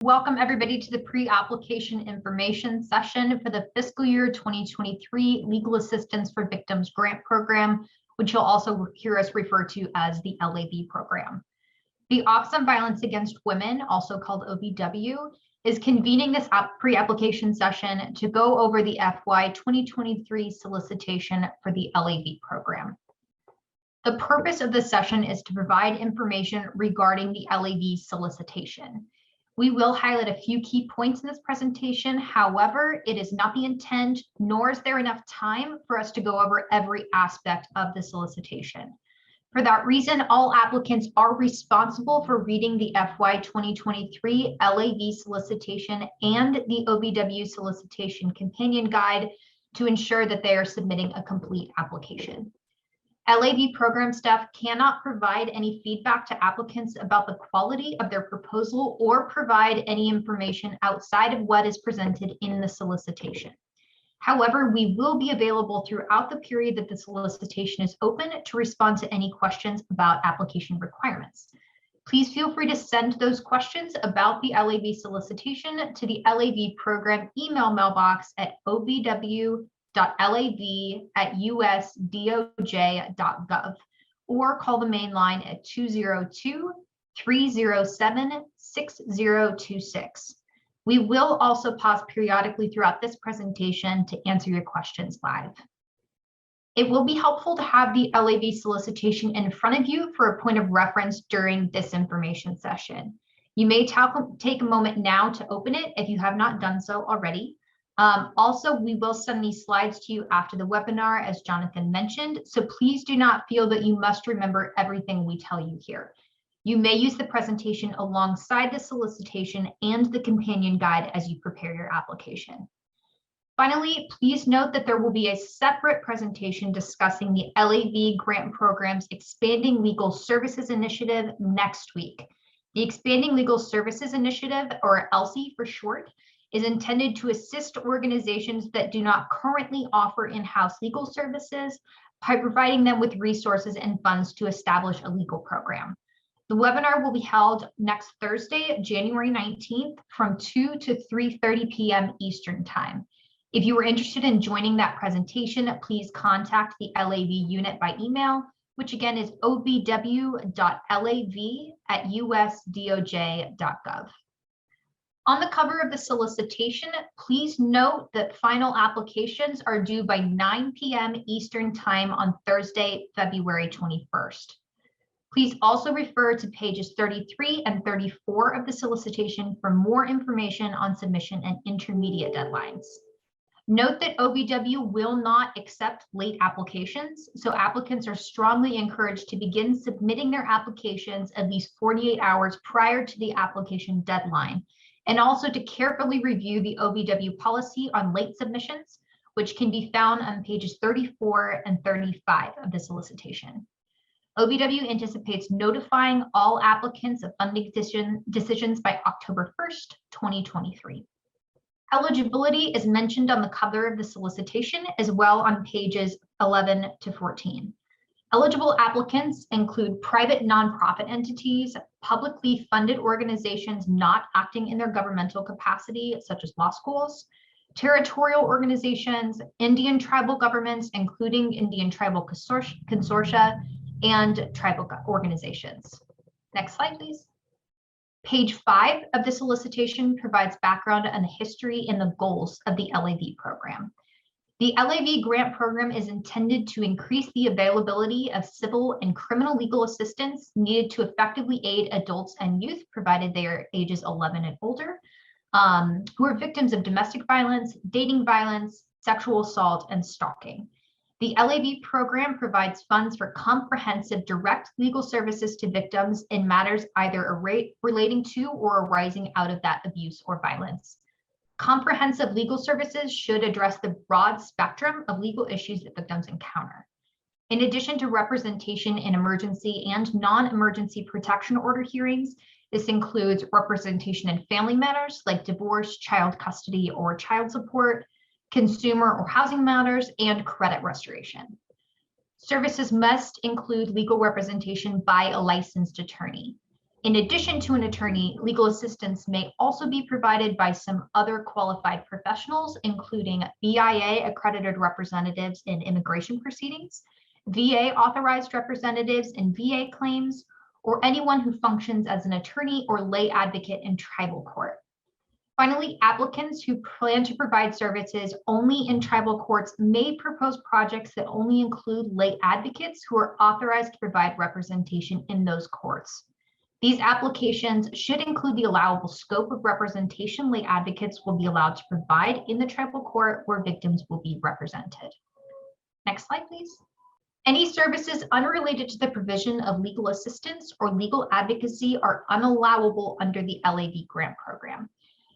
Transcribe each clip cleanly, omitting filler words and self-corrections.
Welcome everybody to the pre-application information session for the fiscal year 2023 Legal Assistance for Victims Grant Program, which you'll also hear us refer to as the LAV program. The Office on Violence Against Women, also called OVW, is convening this pre-application session to go over the FY 2023 solicitation for the LAV program. The purpose of this session is to provide information regarding the LAV solicitation. We will highlight a few key points in this presentation. However, it is not the intent, nor is there enough time for us to go over every aspect of the solicitation. For that reason, all applicants are responsible for reading the FY 2023 LAV solicitation and the OVW solicitation companion guide to ensure that they are submitting a complete application. LAV program staff cannot provide any feedback to applicants about the quality of their proposal or provide any information outside of what is presented in the solicitation. However, we will be available throughout the period that the solicitation is open to respond to any questions about application requirements. Please feel free to send those questions about the LAV solicitation to the LAV program email mailbox at ovw.lav@usdoj.gov or call the main line at 202-307-6026. We will also pause periodically throughout this presentation to answer your questions live. It will be helpful to have the LAV solicitation in front of you for a point of reference during this information session. You may take a moment now to open it if you have not done so already. Also, we will send these slides to you after the webinar, as Jonathan mentioned, so please do not feel that you must remember everything we tell you here. You may use the presentation alongside the solicitation and the companion guide as you prepare your application. Finally, please note that there will be a separate presentation discussing the LAV grant program's Expanding Legal Services Initiative next week. The Expanding Legal Services Initiative, or ELSI for short, is intended to assist organizations that do not currently offer in-house legal services by providing them with resources and funds to establish a legal program. The webinar will be held next Thursday, January 19th from 2 to 3:30 p.m. Eastern Time. If you are interested in joining that presentation, please contact the LAV unit by email, which again is ovw.lav@usdoj.gov. On the cover of the solicitation, please note that final applications are due by 9 p.m. Eastern Time on Thursday, February 21st. Please also refer to pages 33 and 34 of the solicitation for more information on submission and intermediate deadlines. Note that OVW will not accept late applications, so applicants are strongly encouraged to begin submitting their applications at least 48 hours prior to the application deadline, and also to carefully review the OVW policy on late submissions, which can be found on pages 34 and 35 of the solicitation. OVW anticipates notifying all applicants of funding decisions by October 1st, 2023. Eligibility is mentioned on the cover of the solicitation as well on pages 11 to 14. Eligible applicants include private nonprofit entities, publicly funded organizations not acting in their governmental capacity, such as law schools, territorial organizations, Indian tribal governments, including Indian tribal consortia, and tribal organizations. Next slide, please. Page 5 of the solicitation provides background on the history and the goals of the LAV program. The LAV grant program is intended to increase the availability of civil and criminal legal assistance needed to effectively aid adults and youth, provided they are ages 11 and older, who are victims of domestic violence, dating violence, sexual assault, and stalking. The LAV program provides funds for comprehensive direct legal services to victims in matters either relating to or arising out of that abuse or violence. Comprehensive legal services should address the broad spectrum of legal issues that victims encounter. In addition to representation in emergency and non-emergency protection order hearings, this includes representation in family matters like divorce, child custody, or child support, consumer or housing matters, and credit restoration. Services must include legal representation by a licensed attorney. In addition to an attorney, legal assistance may also be provided by some other qualified professionals, including BIA accredited representatives in immigration proceedings, VA authorized representatives in VA claims, or anyone who functions as an attorney or lay advocate in tribal court. Finally, applicants who plan to provide services only in tribal courts may propose projects that only include lay advocates who are authorized to provide representation in those courts. These applications should include the allowable scope of representation lay advocates will be allowed to provide in the tribal court where victims will be represented. Next slide, please. Any services unrelated to the provision of legal assistance or legal advocacy are unallowable under the LAV grant program.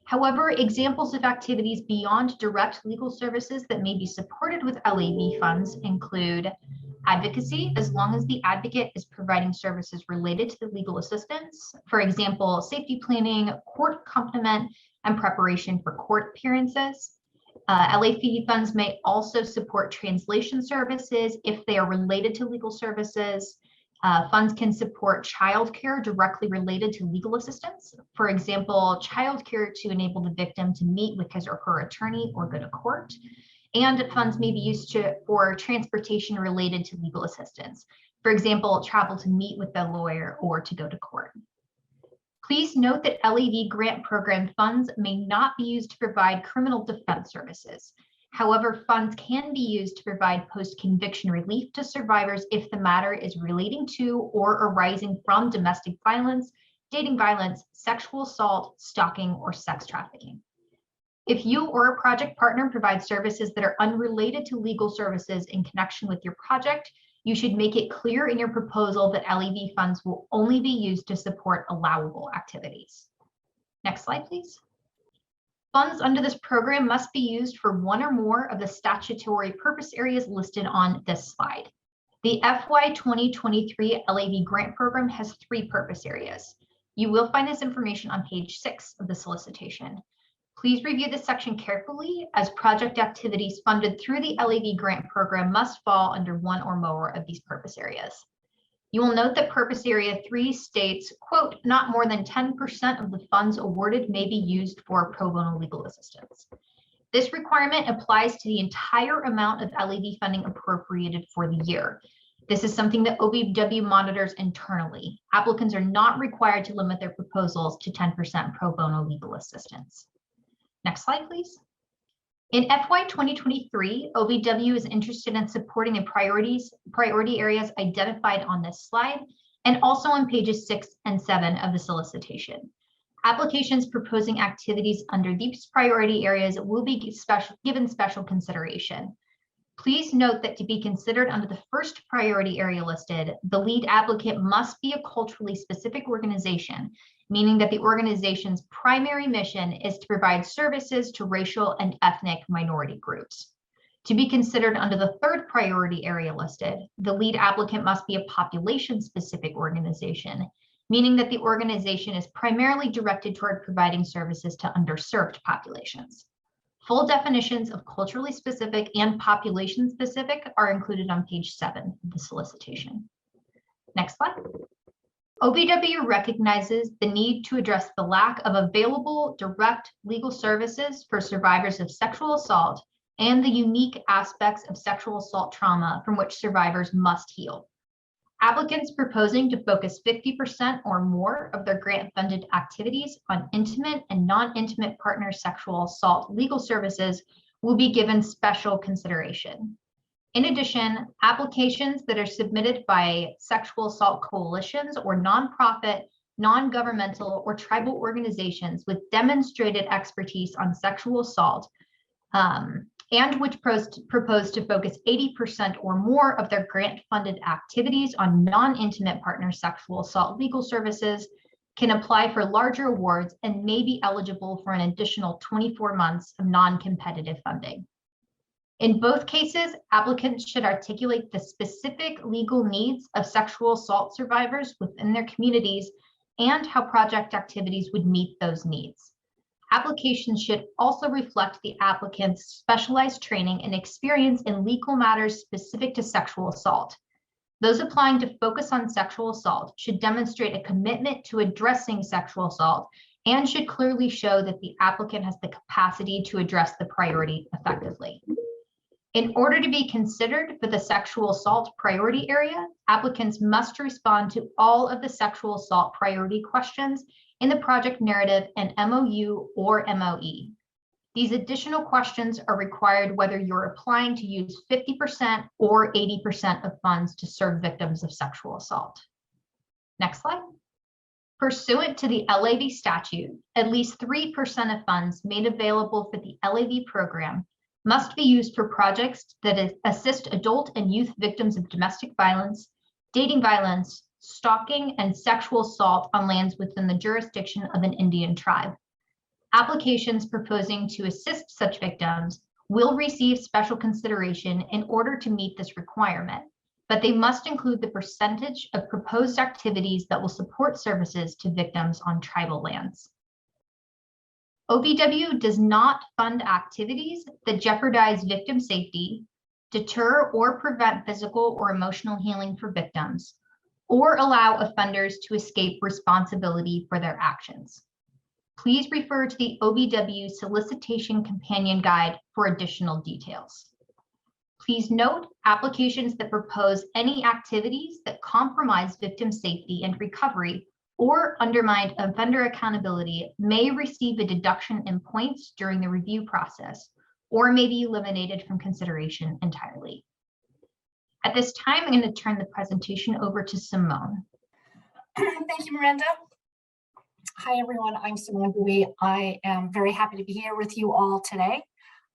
However, examples of activities beyond direct legal services that may be supported with LAV funds include advocacy, as long as the advocate is providing services related to the legal assistance. For example, safety planning, court accompaniment, and preparation for court appearances. LAV funds may also support translation services if they are related to legal services. Funds can support childcare directly related to legal assistance. For example, childcare to enable the victim to meet with his or her attorney or go to court. And funds may be used for transportation related to legal assistance. For example, travel to meet with a lawyer or to go to court. Please note that LAV grant program funds may not be used to provide criminal defense services. However, funds can be used to provide post-conviction relief to survivors if the matter is relating to or arising from domestic violence, dating violence, sexual assault, stalking, or sex trafficking. If you or a project partner provides services that are unrelated to legal services in connection with your project, you should make it clear in your proposal that LAV funds will only be used to support allowable activities. Next slide, please. Funds under this program must be used for one or more of the statutory purpose areas listed on this slide. The FY 2023 LAV grant program has 3 purpose areas. You will find this information on page 6 of the solicitation. Please review this section carefully, as project activities funded through the LAV grant program must fall under one or more of these purpose areas. You will note that purpose area 3 states, quote, not more than 10% of the funds awarded may be used for pro bono legal assistance. This requirement applies to the entire amount of LAV funding appropriated for the year. This is something that OVW monitors internally. Applicants are not required to limit their proposals to 10% pro bono legal assistance. Next slide, please. In FY 2023, OVW is interested in supporting the priority areas identified on this slide and also on pages 6 and 7 of the solicitation. Applications proposing activities under these priority areas will be given special consideration. Please note that to be considered under the first priority area listed, the lead applicant must be a culturally specific organization, meaning that the organization's primary mission is to provide services to racial and ethnic minority groups. To be considered under the third priority area listed, the lead applicant must be a population-specific organization, meaning that the organization is primarily directed toward providing services to underserved populations. Full definitions of culturally specific and population specific are included on page 7 of the solicitation. Next slide. OVW recognizes the need to address the lack of available direct legal services for survivors of sexual assault and the unique aspects of sexual assault trauma from which survivors must heal. Applicants proposing to focus 50% or more of their grant-funded activities on intimate and non-intimate partner sexual assault legal services will be given special consideration. In addition, applications that are submitted by sexual assault coalitions or nonprofit, non-governmental, or tribal organizations with demonstrated expertise on sexual assault and which propose to focus 80% or more of their grant-funded activities on non-intimate partner sexual assault legal services can apply for larger awards and may be eligible for an additional 24 months of non-competitive funding. In both cases, applicants should articulate the specific legal needs of sexual assault survivors within their communities and how project activities would meet those needs. Applications should also reflect the applicant's specialized training and experience in legal matters specific to sexual assault. Those applying to focus on sexual assault should demonstrate a commitment to addressing sexual assault and should clearly show that the applicant has the capacity to address the priority effectively. In order to be considered for the sexual assault priority area, applicants must respond to all of the sexual assault priority questions in the project narrative and MOU or MOE. These additional questions are required whether you're applying to use 50% or 80% of funds to serve victims of sexual assault. Next slide. Pursuant to the LAV statute, at least 3% of funds made available for the LAV program must be used for projects that assist adult and youth victims of domestic violence, dating violence, stalking, and sexual assault on lands within the jurisdiction of an Indian tribe. Applications proposing to assist such victims will receive special consideration in order to meet this requirement, but they must include the percentage of proposed activities that will support services to victims on tribal lands. OVW does not fund activities that jeopardize victim safety, deter or prevent physical or emotional healing for victims, or allow offenders to escape responsibility for their actions. Please refer to the OVW Solicitation Companion Guide for additional details. Please note, applications that propose any activities that compromise victim safety and recovery or undermine offender accountability may receive a deduction in points during the review process or may be eliminated from consideration entirely. At this time, I'm going to turn the presentation over to Simone. Thank you, Miranda. Hi, everyone. I'm Simone Bowie. I am very happy to be here with you all today.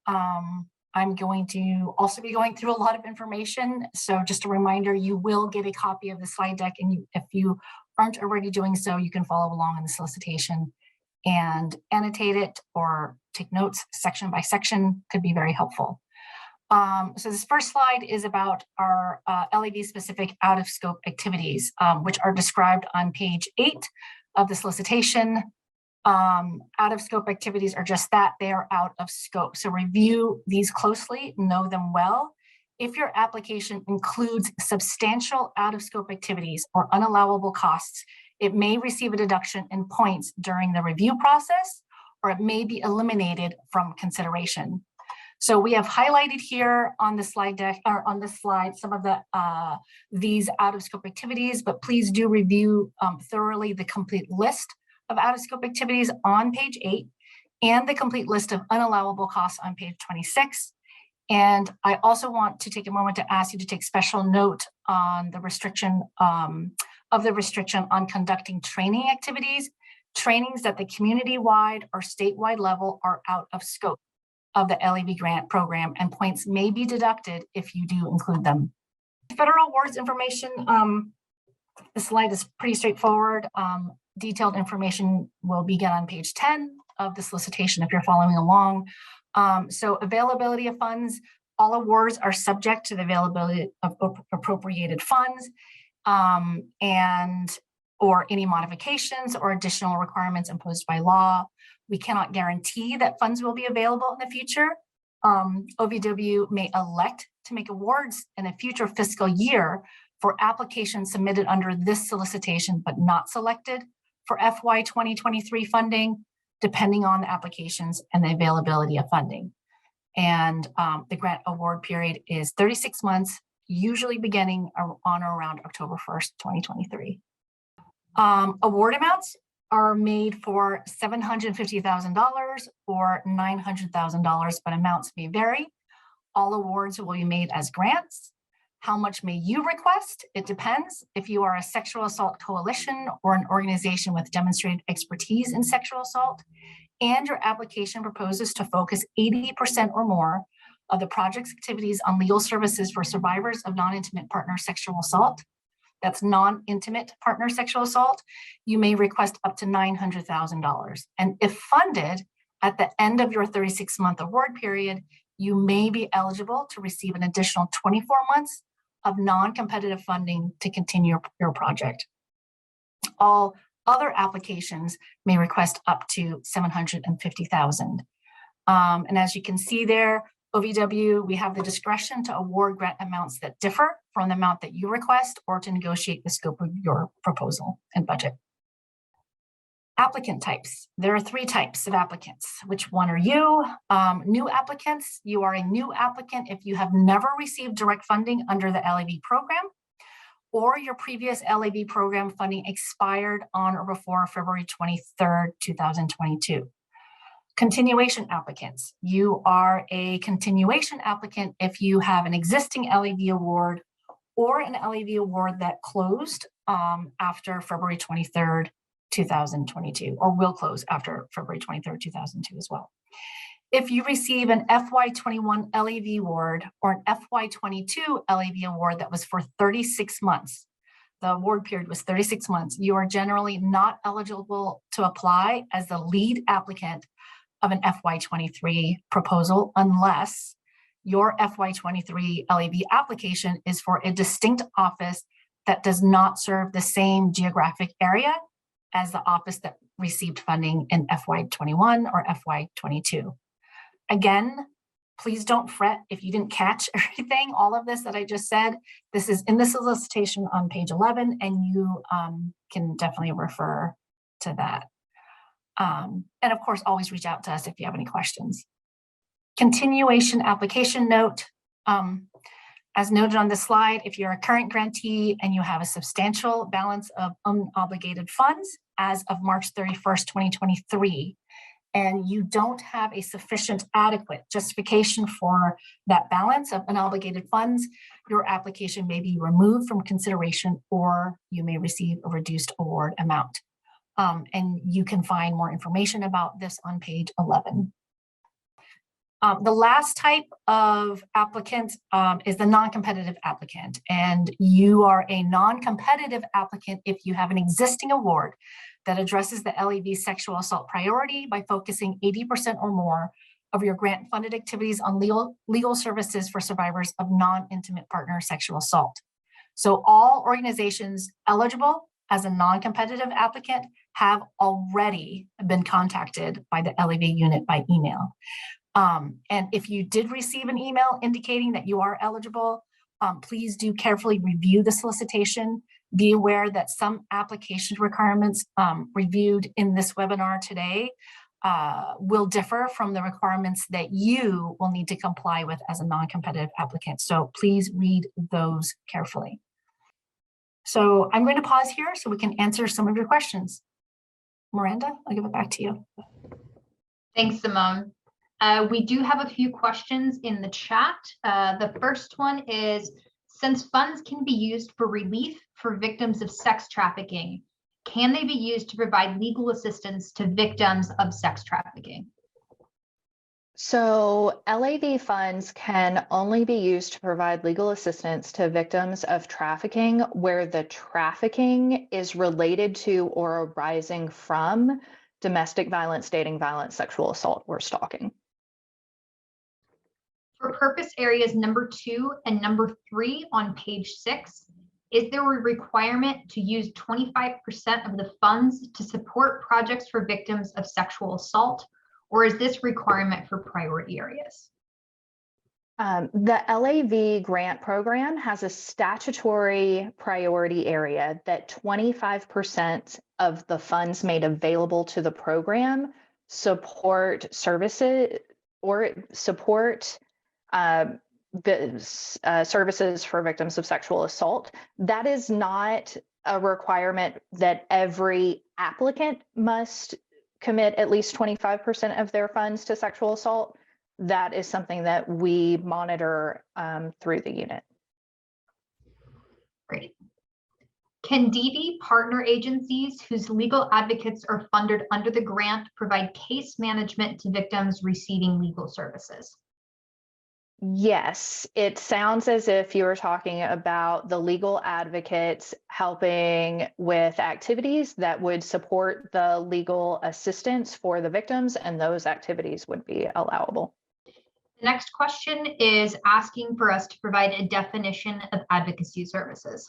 I'm going to also be going through a lot of information. So just a reminder, you will get a copy of the slide deck, and if you aren't already doing so, you can follow along in the solicitation and annotate it or take notes section by section, could be very helpful. So this first slide is about our LAV specific out of scope activities, which are described on page 8 of the solicitation. Out of scope activities are just that, they are out of scope. So review these closely, know them well. If your application includes substantial out of scope activities or unallowable costs, it may receive a deduction in points during the review process, or it may be eliminated from consideration. So we have highlighted here on the slide deck, or on this slide, some of the these out of scope activities, but please do review thoroughly the complete list of out of scope activities on page 8 and the complete list of unallowable costs on page 26. And I also want to take a moment to ask you to take special note on the restriction on conducting training activities. Trainings at the community-wide or statewide level are out of scope of the LAV grant program, and points may be deducted if you do include them. Federal awards information, the slide is pretty straightforward. Detailed information will begin on page 10 of the solicitation if you're following along. So availability of funds, all awards are subject to the availability of appropriated funds or any modifications or additional requirements imposed by law. We cannot guarantee that funds will be available in the future. OVW may elect to make awards in a future fiscal year for applications submitted under this solicitation, but not selected for FY 2023 funding, depending on the applications and the availability of funding. And the grant award period is 36 months, usually beginning on or around October 1st, 2023. Award amounts are made for $750,000 or $900,000, but amounts may vary. All awards will be made as grants. How much may you request? It depends. If you are a sexual assault coalition or an organization with demonstrated expertise in sexual assault, and your application proposes to focus 80% or more of the project's activities on legal services for survivors of non-intimate partner sexual assault, that's non-intimate partner sexual assault, you may request up to $900,000. And if funded at the end of your 36-month award period, you may be eligible to receive an additional 24 months of non-competitive funding to continue your project. All other applications may request up to $750,000. And as you can see there, OVW, we have the discretion to award grant amounts that differ from the amount that you request or to negotiate the scope of your proposal and budget. Applicant types. There are 3 types of applicants. Which one are you? New applicants. You are a new applicant if you have never received direct funding under the LAV program, or your previous LAV program funding expired on or before February 23rd, 2022. Continuation applicants. You are a continuation applicant if you have an existing LAV award or an LAV award that closed after February 23rd, 2022, or will close after February 23rd, 2002 as well. If you receive an FY21 LAV award or an FY22 LAV award that was for 36 months, the award period was 36 months, you are generally not eligible to apply as the lead applicant of an FY23 proposal unless your FY23 LAV application is for a distinct office that does not serve the same geographic area as the office that received funding in FY21 or FY22. Again, please don't fret if you didn't catch everything, all of this that I just said. This is in the solicitation on page 11, and you can definitely refer to that. And of course, always reach out to us if you have any questions. Continuation application note. As noted on this slide, if you're a current grantee and you have a substantial balance of unobligated funds as of March 31st, 2023, and you don't have a sufficient adequate justification for that balance of unobligated funds, your application may be removed from consideration or you may receive a reduced award amount. And you can find more information about this on page 11. The last type of applicant is the non-competitive applicant, and you are a non-competitive applicant if you have an existing award that addresses the LAV sexual assault priority by focusing 80% or more of your grant-funded activities on legal services for survivors of non-intimate partner sexual assault. So all organizations eligible as a non-competitive applicant have already been contacted by the LAV unit by email. And if you did receive an email indicating that you are eligible, please do carefully review the solicitation. Be aware that some application requirements reviewed in this webinar today will differ from the requirements that you will need to comply with as a non-competitive applicant. So please read those carefully. So I'm going to pause here so we can answer some of your questions. Miranda, I'll give it back to you. Thanks, Simone. We do have a few questions in the chat. The first one is, since funds can be used for relief for victims of sex trafficking, can they be used to provide legal assistance to victims of sex trafficking? So LAV funds can only be used to provide legal assistance to victims of trafficking where the trafficking is related to or arising from domestic violence, dating violence, sexual assault, or stalking. For purpose areas number 2 and number 3 on page 6, is there a requirement to use 25% of the funds to support projects for victims of sexual assault, or is this requirement for priority areas? The LAV grant program has a statutory priority area that 25% of the funds made available to the program support services or support services for victims of sexual assault. That is not a requirement that every applicant must commit at least 25% of their funds to sexual assault. That is something that we monitor through the unit. Great. Can DV partner agencies whose legal advocates are funded under the grant provide case management to victims receiving legal services? Yes, it sounds as if you were talking about the legal advocates helping with activities that would support the legal assistance for the victims, and those activities would be allowable. The next question is asking for us to provide a definition of advocacy services.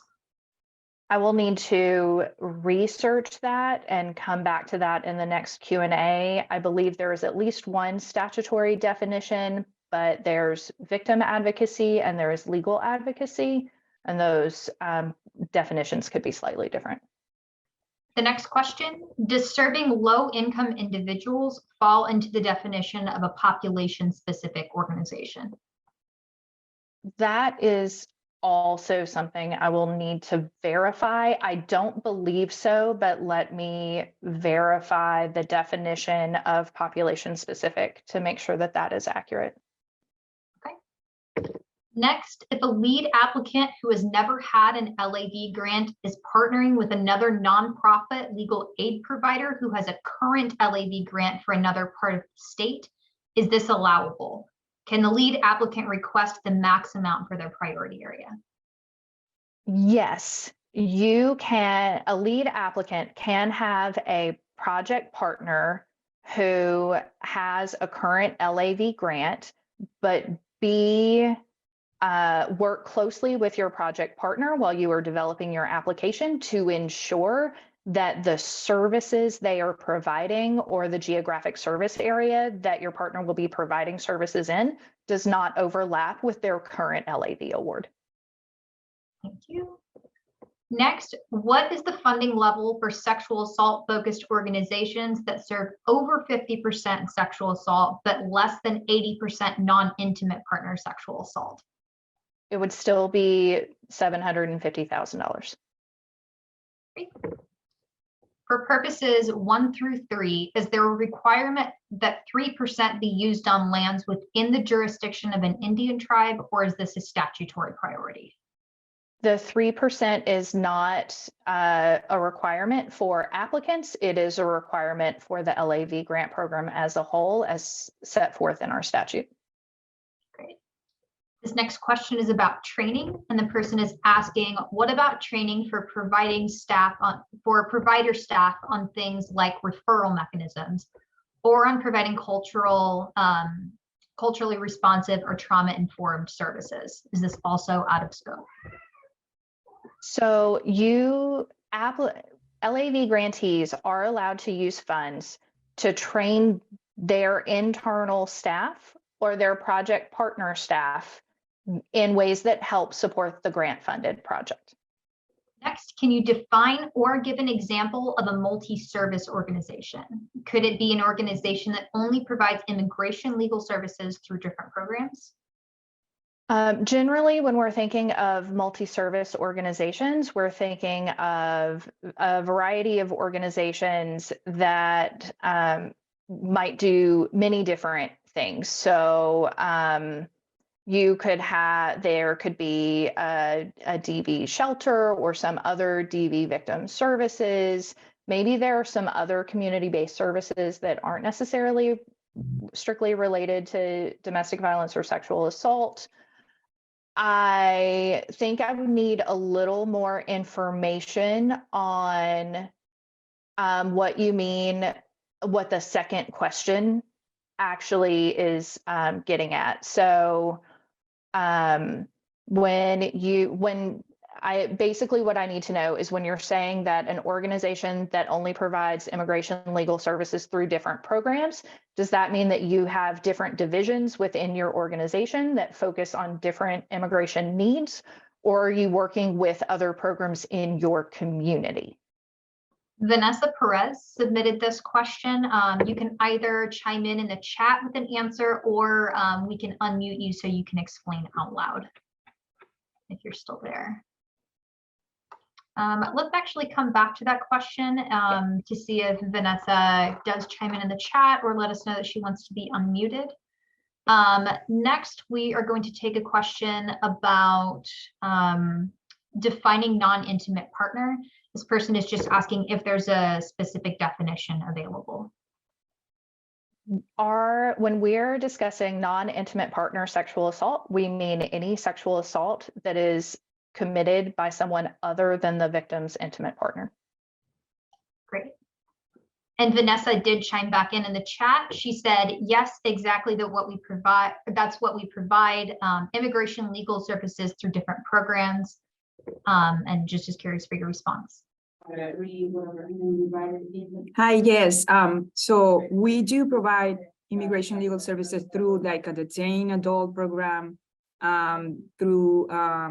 I will need to research that and come back to that in the next Q&A. I believe there is at least one statutory definition, but there's victim advocacy and there is legal advocacy. And those definitions could be slightly different. The next question, does serving low-income individuals fall into the definition of a population-specific organization? That is also something I will need to verify. I don't believe so, but let me verify the definition of population-specific to make sure that that is accurate. Next, if a lead applicant who has never had an LAV grant is partnering with another nonprofit legal aid provider who has a current LAV grant for another part of the state, is this allowable? Can the lead applicant request the max amount for their priority area? Yes, you can. A lead applicant can have a project partner who has a current LAV grant, but work closely with your project partner while you are developing your application to ensure that the services they are providing or the geographic service area that your partner will be providing services in does not overlap with their current LAV award. Thank you. Next, what is the funding level for sexual assault focused organizations that serve over 50% sexual assault, but less than 80% non-intimate partner sexual assault? It would still be $750,000. For purposes 1 through 3, is there a requirement that 3% be used on lands within the jurisdiction of an Indian tribe, or is this a statutory priority? The 3% is not a requirement for applicants. It is a requirement for the LAV grant program as a whole, as set forth in our statute. Great. This next question is about training, and the person is asking, what about training for provider staff on things like referral mechanisms, or on providing culturally responsive or trauma-informed services? Is this also out of scope? So LAV grantees are allowed to use funds to train their internal staff or their project partner staff in ways that help support the grant funded project. Next, can you define or give an example of a multi-service organization? Could it be an organization that only provides immigration legal services through different programs? Generally, when we're thinking of multi-service organizations, we're thinking of a variety of organizations that might do many different things. So there could be a DV shelter or some other DV victim services. Maybe there are some other community-based services that aren't necessarily strictly related to domestic violence or sexual assault. I think I would need a little more information on what you mean, what the second question actually is getting at. So basically what I need to know is when you're saying that an organization that only provides immigration legal services through different programs, does that mean that you have different divisions within your organization that focus on different immigration needs, or are you working with other programs in your community? Vanessa Perez submitted this question. You can either chime in the chat with an answer, or we can unmute you so you can explain out loud if you're still there. Let's actually come back to that question to see if Vanessa does chime in the chat or let us know that she wants to be unmuted. Next, we are going to take a question about defining non-intimate partner. This person is just asking if there's a specific definition available. When we're discussing non-intimate partner sexual assault, we mean any sexual assault that is committed by someone other than the victim's intimate partner. Great. And Vanessa did chime back in the chat. She said, yes, exactly that's what we provide, immigration legal services through different programs. And just as curious for your response. Hi, yes. So we do provide immigration legal services through like a detained adult program, through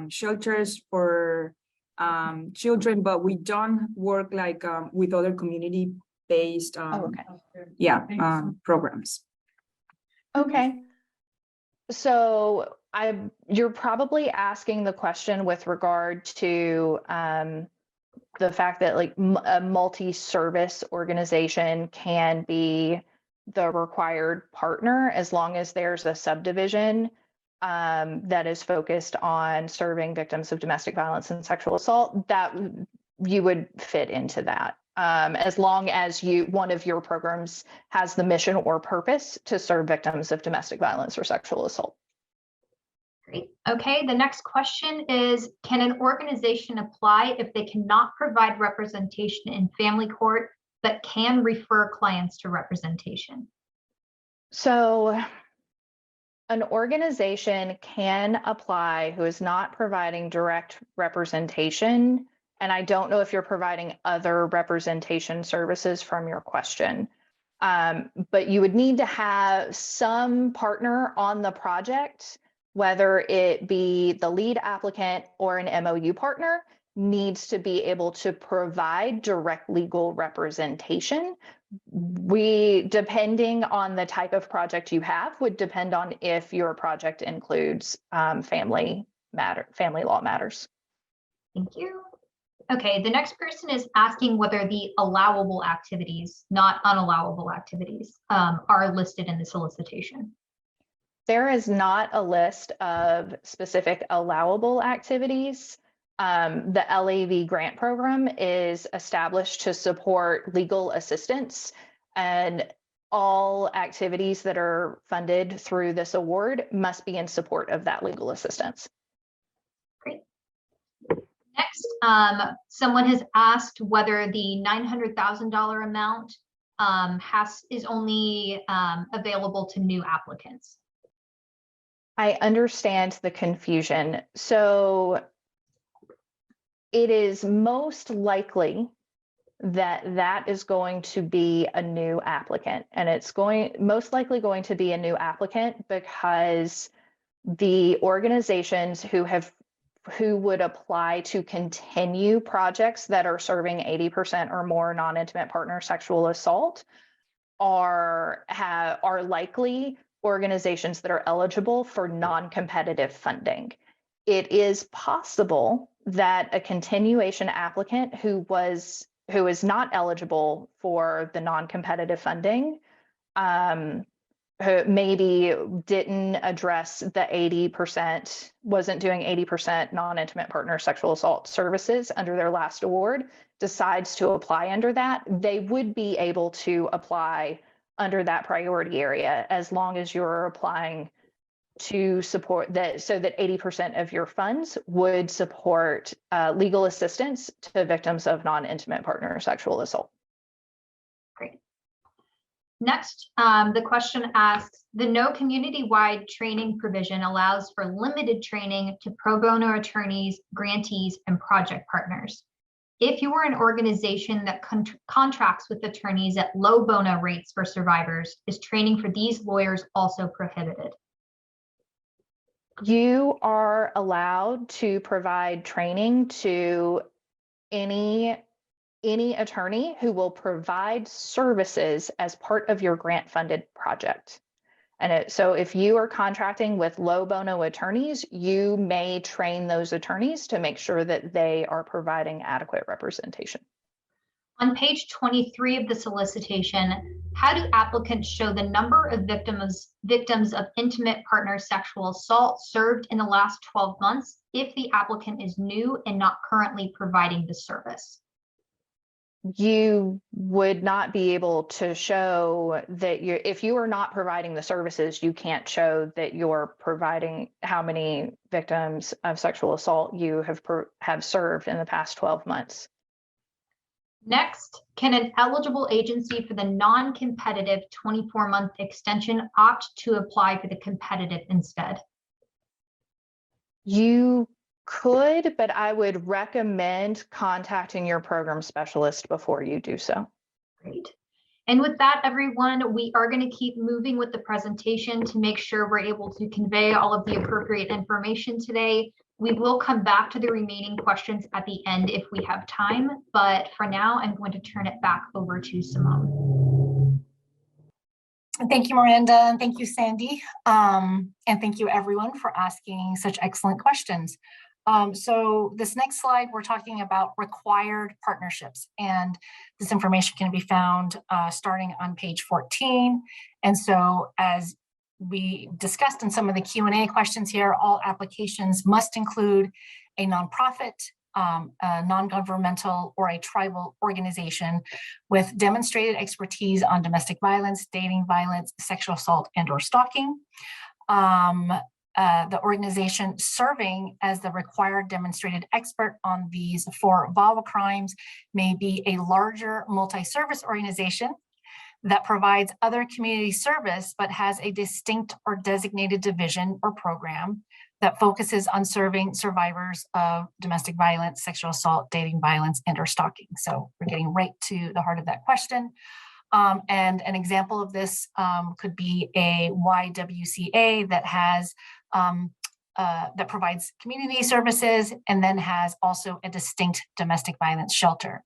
shelters for children, but we don't work like with other community-based programs. Okay. So you're probably asking the question with regard to the fact that like a multi-service organization can be the required partner as long as there's a subdivision that is focused on serving victims of domestic violence and sexual assault, that you would fit into that. As long as one of your programs has the mission or purpose to serve victims of domestic violence or sexual assault. Great. Okay, the next question is, can an organization apply if they cannot provide representation in family court, but can refer clients to representation? So an organization can apply who is not providing direct representation. And I don't know if you're providing other representation services from your question, but you would need to have some partner on the project, whether it be the lead applicant or an MOU partner, needs to be able to provide direct legal representation. Depending on the type of project you have, would depend on if your project includes family law matters. Thank you. Okay, the next person is asking whether the allowable activities, not unallowable activities, are listed in the solicitation. There is not a list of specific allowable activities. The LAV grant program is established to support legal assistance, and all activities that are funded through this award must be in support of that legal assistance. Great. Next, someone has asked whether the $900,000 amount is only available to new applicants. I understand the confusion. So it is most likely that is going to be a new applicant, and it's most likely going to be a new applicant because the organizations who would apply to continue projects that are serving 80% or more non-intimate partner sexual assault are likely organizations that are eligible for non-competitive funding. It is possible that a continuation applicant who is not eligible for the non-competitive funding, who maybe didn't address the 80%, wasn't doing 80% non-intimate partner sexual assault services under their last award, decides to apply under that, they would be able to apply under that priority area as long as you're applying to support that, so that 80% of your funds would support legal assistance to victims of non-intimate partner sexual assault. Great. Next, the question asks, the no community-wide training provision allows for limited training to pro bono attorneys, grantees, and project partners. If you are an organization that contracts with attorneys at low bono rates for survivors, is training for these lawyers also prohibited? You are allowed to provide training to any attorney who will provide services as part of your grant-funded project. And so if you are contracting with low bono attorneys, you may train those attorneys to make sure that they are providing adequate representation. On page 23 of the solicitation, how do applicants show the number of victims of intimate partner sexual assault served in the last 12 months if the applicant is new and not currently providing the service? You would not be able to show that if you are not providing the services, you can't show that you're providing how many victims of sexual assault you have served in the past 12 months. Next, can an eligible agency for the non-competitive 24-month extension opt to apply for the competitive instead? You could, but I would recommend contacting your program specialist before you do so. Great. And with that, everyone, we are going to keep moving with the presentation to make sure we're able to convey all of the appropriate information today. We will come back to the remaining questions at the end if we have time, but for now, I'm going to turn it back over to Simone. Thank you, Miranda, and thank you, Sandy. And thank you, everyone, for asking such excellent questions. So this next slide, we're talking about required partnerships, and this information can be found starting on page 14. And so as we discussed in some of the Q&A questions here, all applications must include a nonprofit, a non-governmental, or a tribal organization with demonstrated expertise on domestic violence, dating violence, sexual assault, and/or stalking. The organization serving as the required demonstrated expert on these 4 VAWA crimes may be a larger multi-service organization that provides other community service, but has a distinct or designated division or program that focuses on serving survivors of domestic violence, sexual assault, dating violence, and/or stalking. So we're getting right to the heart of that question. And an example of this could be a YWCA that has that provides community services and then has also a distinct domestic violence shelter.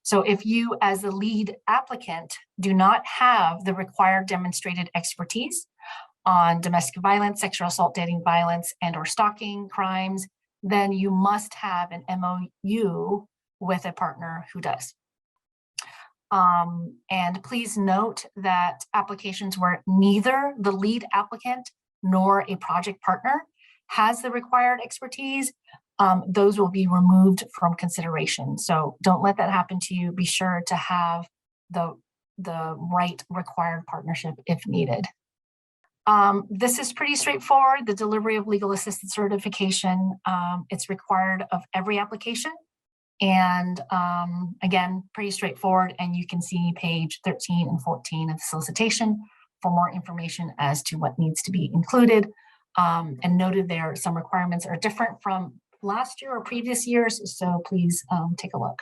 So if you as the lead applicant do not have the required demonstrated expertise on domestic violence, sexual assault, dating violence, and/or stalking crimes, then you must have an MOU with a partner who does. And please note that applications where neither the lead applicant nor a project partner has the required expertise, those will be removed from consideration. So don't let that happen to you. Be sure to have the right required partnership if needed. This is pretty straightforward. The delivery of legal assistance certification, it's required of every application. And again, pretty straightforward. And you can see page 13 and 14 of the solicitation for more information as to what needs to be included. And noted there, some requirements are different from last year or previous years, so please take a look.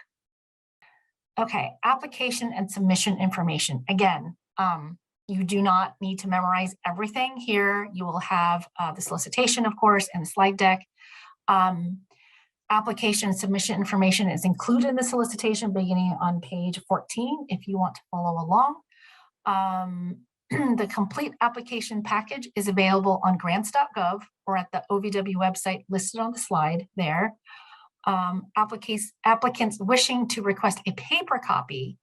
Okay, application and submission information. Again, you do not need to memorize everything here. You will have the solicitation, of course, and the slide deck. Application and submission information is included in the solicitation beginning on page 14 if you want to follow along. The complete application package is available on grants.gov or at the OVW website listed on the slide there. Applicants wishing to request a paper copy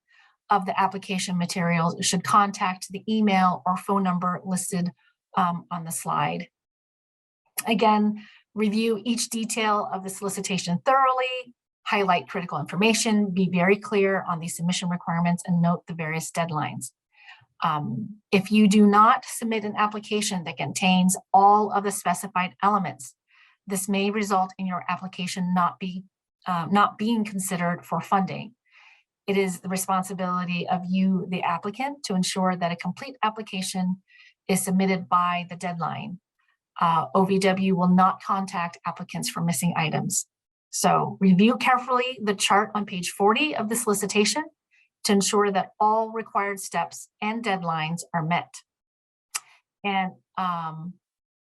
of the application materials should contact the email or phone number listed on the slide. Again, review each detail of the solicitation thoroughly, highlight critical information, be very clear on the submission requirements, and note the various deadlines. If you do not submit an application that contains all of the specified elements, this may result in your application not being considered for funding. It is the responsibility of you, the applicant, to ensure that a complete application is submitted by the deadline. OVW will not contact applicants for missing items. So review carefully the chart on page 40 of the solicitation to ensure that all required steps and deadlines are met. And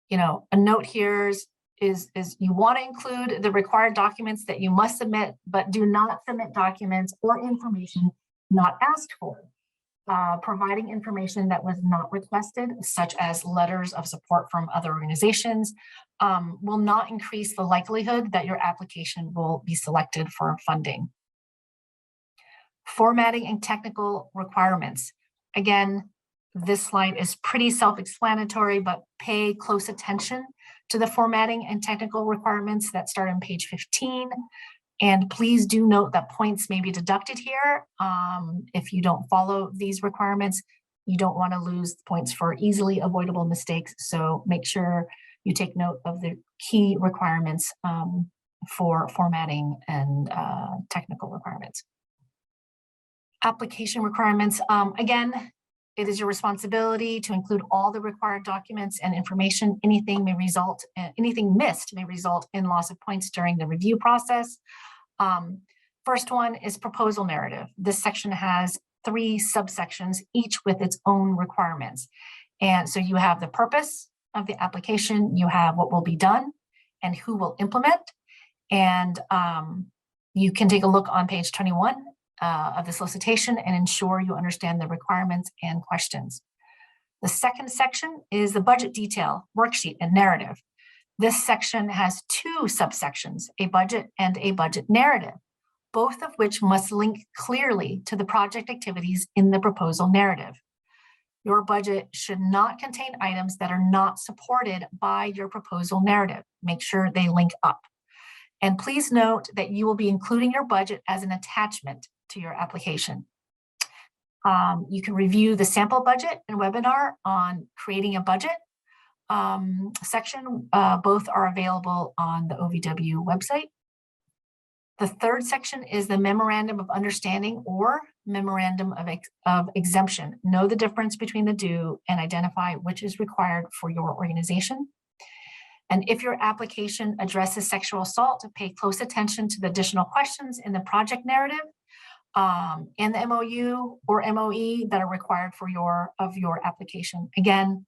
you know, a note here is you want to include the required documents that you must submit, but do not submit documents or information not asked for. Providing information that was not requested, such as letters of support from other organizations, will not increase the likelihood that your application will be selected for funding. Formatting and technical requirements. Again, this slide is pretty self-explanatory, but pay close attention to the formatting and technical requirements that start on page 15. And please do note that points may be deducted here. If you don't follow these requirements, you don't want to lose points for easily avoidable mistakes. So make sure you take note of the key requirements for formatting and technical requirements. Application requirements. Again, it is your responsibility to include all the required documents and information. Anything missed may result in loss of points during the review process. First one is proposal narrative. This section has 3 subsections, each with its own requirements. And so you have the purpose of the application, you have what will be done and who will implement. And you can take a look on page 21 of the solicitation and ensure you understand the requirements and questions. The second section is the budget detail, worksheet, and narrative. This section has 2 subsections, a budget and a budget narrative, both of which must link clearly to the project activities in the proposal narrative. Your budget should not contain items that are not supported by your proposal narrative. Make sure they link up. And please note that you will be including your budget as an attachment to your application. You can review the sample budget and webinar on creating a budget section. Both are available on the OVW website. The third section is the memorandum of understanding or memorandum of exemption. Know the difference between the two and identify which is required for your organization. And if your application addresses sexual assault, pay close attention to the additional questions in the project narrative and the MOU or MOE that are required for your application. Again,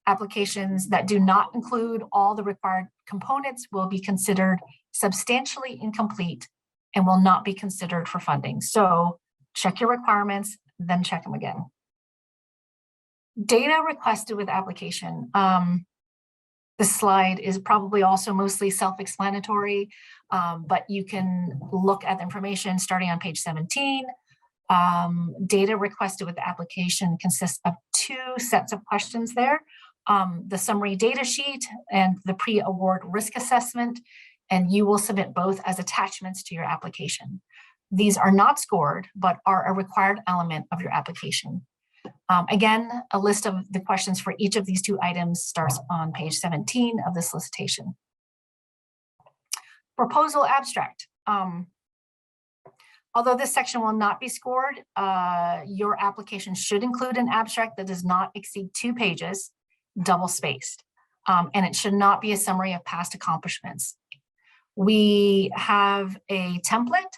applications that do not include all the required components will be considered substantially incomplete and will not be considered for funding. So check your requirements, then check them again. Data requested with application. This slide is probably also mostly self-explanatory, but you can look at the information starting on page 17. Data requested with the application consists of 2 sets of questions there. The summary data sheet and the pre-award risk assessment, and you will submit both as attachments to your application. These are not scored, but are a required element of your application. Again, a list of the questions for each of these 2 items starts on page 17 of the solicitation. Proposal abstract. Although this section will not be scored, your application should include an abstract that does not exceed 2 pages, double-spaced, and it should not be a summary of past accomplishments. We have a template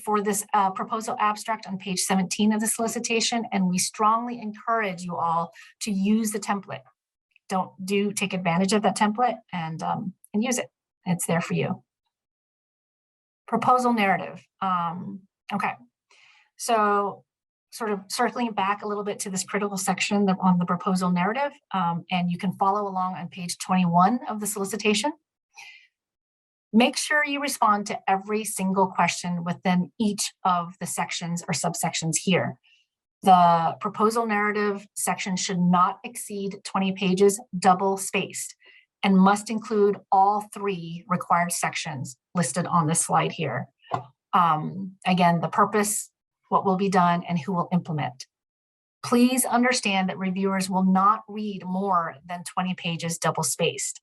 for this proposal abstract on page 17 of the solicitation, and we strongly encourage you all to use the template. Take advantage of that template and use it. It's there for you. Proposal narrative. Okay, so sort of circling back a little bit to this critical section on the proposal narrative, and you can follow along on page 21 of the solicitation. Make sure you respond to every single question within each of the sections or subsections here. The proposal narrative section should not exceed 20 pages, double spaced, and must include all 3 required sections listed on this slide here. Again, the purpose, what will be done, and who will implement. Please understand that reviewers will not read more than 20 pages double spaced.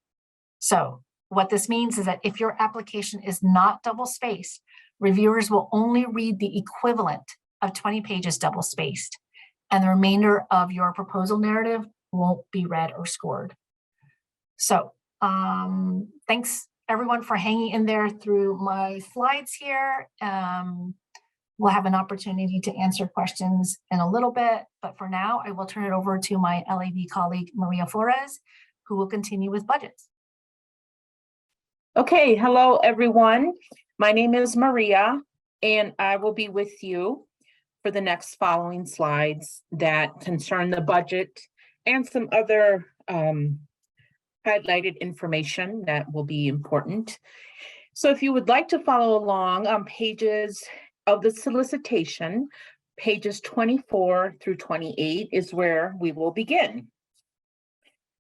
So what this means is that if your application is not double spaced, reviewers will only read the equivalent of 20 pages double spaced, and the remainder of your proposal narrative won't be read or scored. So thanks everyone for hanging in there through my slides here. We'll have an opportunity to answer questions in a little bit, but for now, I will turn it over to my LAB colleague, Maria Flores, who will continue with budgets. Okay, hello everyone. My name is Maria, and I will be with you for the next following slides that concern the budget and some other highlighted information that will be important. So if you would like to follow along on pages of the solicitation, pages 24 through 28 is where we will begin.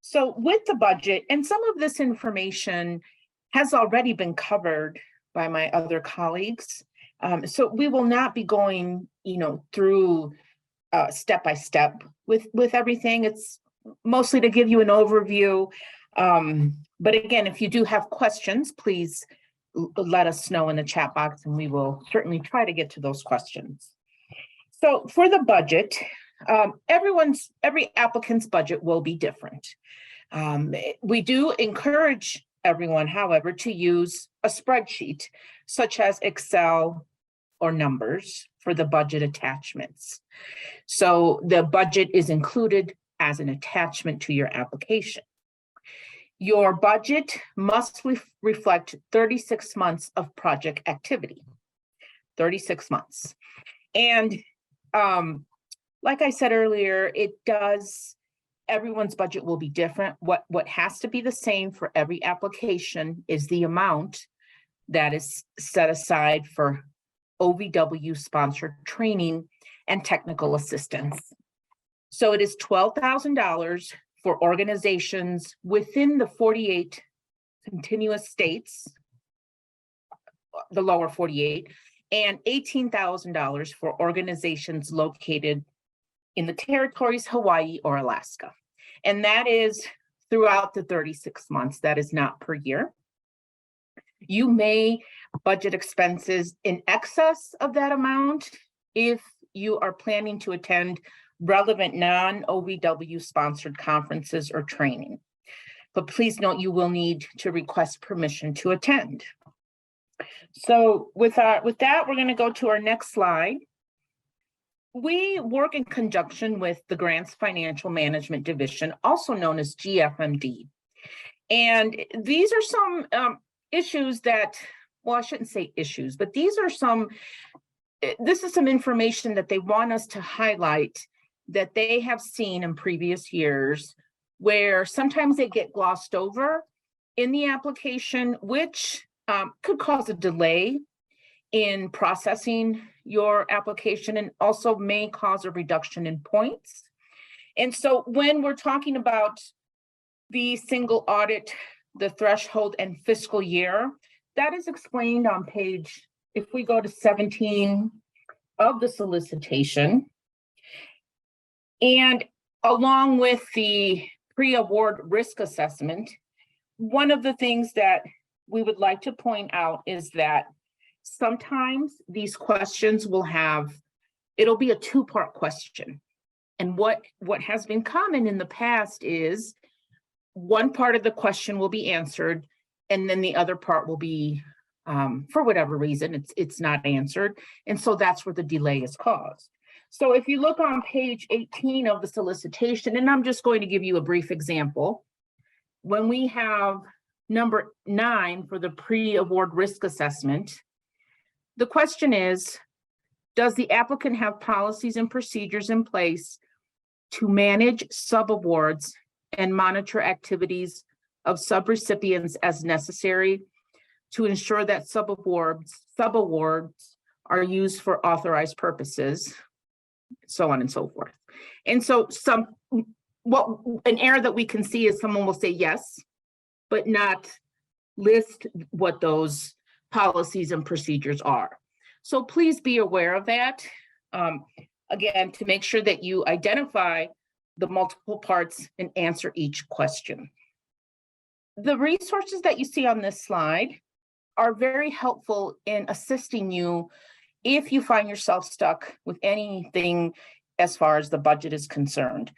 So with the budget, and some of this information has already been covered by my other colleagues. So we will not be going, through step by step with everything. It's mostly to give you an overview. But again, if you do have questions, please let us know in the chat box, and we will certainly try to get to those questions. So for the budget, every applicant's budget will be different. We do encourage everyone, however, to use a spreadsheet such as Excel or Numbers for the budget attachments. So the budget is included as an attachment to your application. Your budget must reflect 36 months of project activity, 36 months. And like I said earlier, everyone's budget will be different. What has to be the same for every application is the amount that is set aside for OVW sponsored training and technical assistance. So it is $12,000 for organizations within the 48 continuous states, the lower 48, and $18,000 for organizations located in the territories, Hawaii or Alaska. And that is throughout the 36 months. That is not per year. You may budget expenses in excess of that amount if you are planning to attend relevant non-OVW sponsored conferences or training. But please note, you will need to request permission to attend. So with that, we're going to go to our next slide. We work in conjunction with the Grants Financial Management Division, also known as GFMD. And these are some issues that, well, I shouldn't say issues, but this is some information that they want us to highlight that they have seen in previous years, where sometimes they get glossed over in the application, which could cause a delay in processing your application and also may cause a reduction in points. And so when we're talking about the single audit, the threshold and fiscal year, that is explained on page, if we go to 17 of the solicitation. And along with the pre-award risk assessment, one of the things that we would like to point out is that sometimes these questions it'll be a two-part question. And what has been common in the past is one part of the question will be answered, and then the other part will be, for whatever reason, it's not answered. And so that's where the delay is caused. So if you look on page 18 of the solicitation, and I'm just going to give you a brief example. When we have number 9 for the pre-award risk assessment, the question is, does the applicant have policies and procedures in place to manage subawards and monitor activities of subrecipients as necessary to ensure that subawards are used for authorized purposes, so on and so forth. And so an error that we can see is someone will say yes, but not list what those policies and procedures are. So please be aware of that. Again, to make sure that you identify the multiple parts and answer each question. The resources that you see on this slide are very helpful in assisting you if you find yourself stuck with anything as far as the budget is concerned.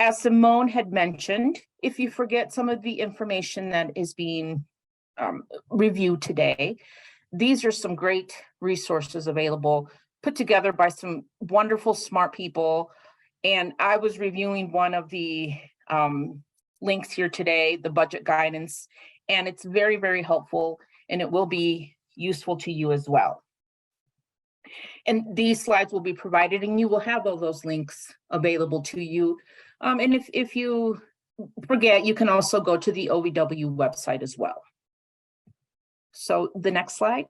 As Simone had mentioned, if you forget some of the information that is being reviewed today, these are some great resources available, put together by some wonderful, smart people. And I was reviewing one of the links here today, the budget guidance, and it's very, very helpful, and it will be useful to you as well. And these slides will be provided, and you will have all those links available to you. And if you forget, you can also go to the OVW website as well. So the next slide.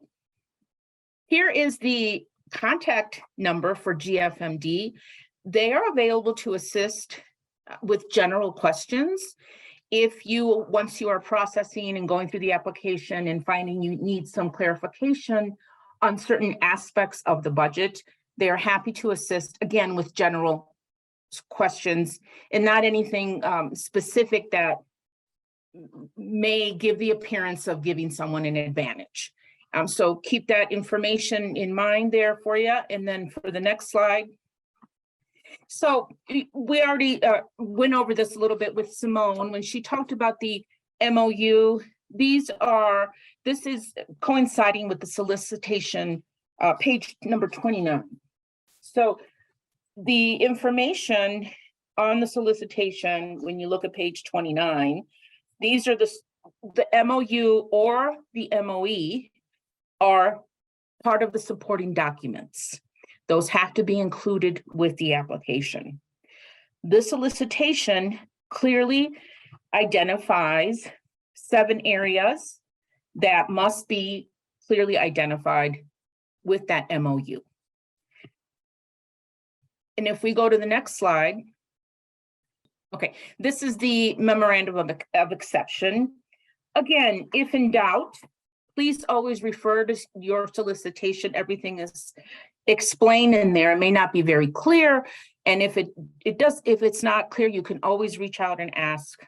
Here is the contact number for GFMD. They are available to assist with general questions. Once you are processing and going through the application and finding you need some clarification on certain aspects of the budget, they are happy to assist, again, with general questions and not anything specific that may give the appearance of giving someone an advantage. So keep that information in mind there for you. And then for the next slide. So we already went over this a little bit with Simone when she talked about the MOU. This is coinciding with the solicitation page number 29. So the information on the solicitation, when you look at page 29, these are the MOU or the MOE are part of the supporting documents. Those have to be included with the application. The solicitation clearly identifies 7 areas that must be clearly identified with that MOU. And if we go to the next slide, okay, this is the memorandum of exception. Again, if in doubt, please always refer to your solicitation. Everything is explained in there. It may not be very clear. And if if it's not clear, you can always reach out and ask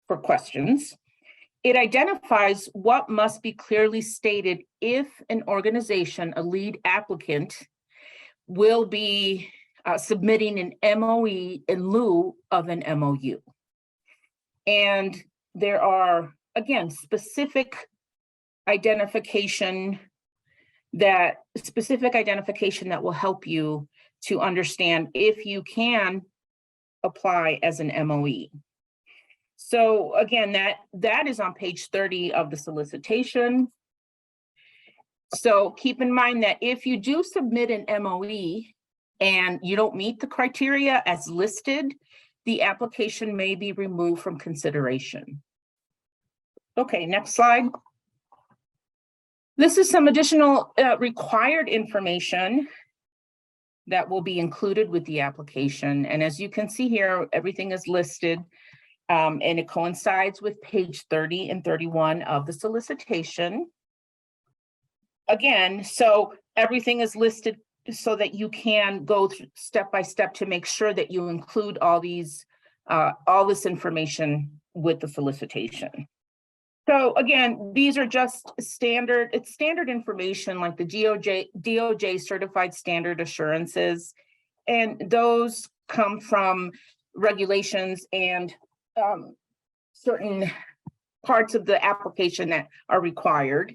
for questions. It identifies what must be clearly stated if an organization, a lead applicant, will be submitting an MOE in lieu of an MOU. And there are, again, specific identification that will help you to understand if you can apply as an MOE. So again, that is on page 30 of the solicitation. So keep in mind that if you do submit an MOE and you don't meet the criteria as listed, the application may be removed from consideration. Okay, next slide. This is some additional required information that will be included with the application. And as you can see here, everything is listed and it coincides with page 30 and 31 of the solicitation. Again, so everything is listed so that you can go through step by step to make sure that you include all this information with the solicitation. So again, these are just standard information like the DOJ certified standard assurances, and those come from regulations and certain parts of the application that are required.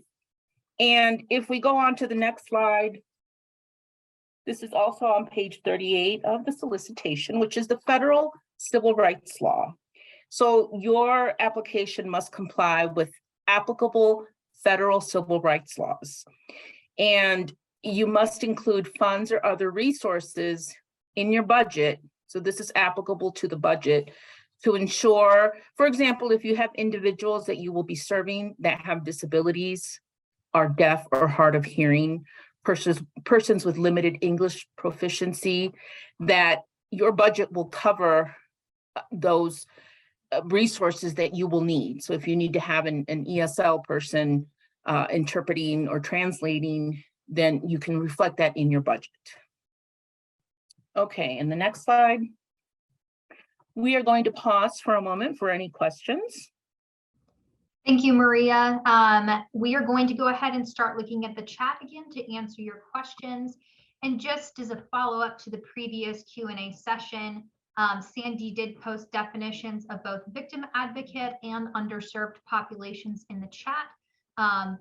And if we go on to the next slide, this is also on page 38 of the solicitation, which is the federal civil rights law. So your application must comply with applicable federal civil rights laws. And you must include funds or other resources in your budget. So this is applicable to the budget to ensure, for example, if you have individuals that you will be serving that have disabilities, are deaf or hard of hearing, persons with limited English proficiency, that your budget will cover those resources that you will need. So if you need to have an ESL person interpreting or translating, then you can reflect that in your budget. Okay, and the next slide. We are going to pause for a moment for any questions. Thank you, Maria. We are going to go ahead and start looking at the chat again to answer your questions. And just as a follow-up to the previous Q&A session, Sandy did post definitions of both victim advocate and underserved populations in the chat.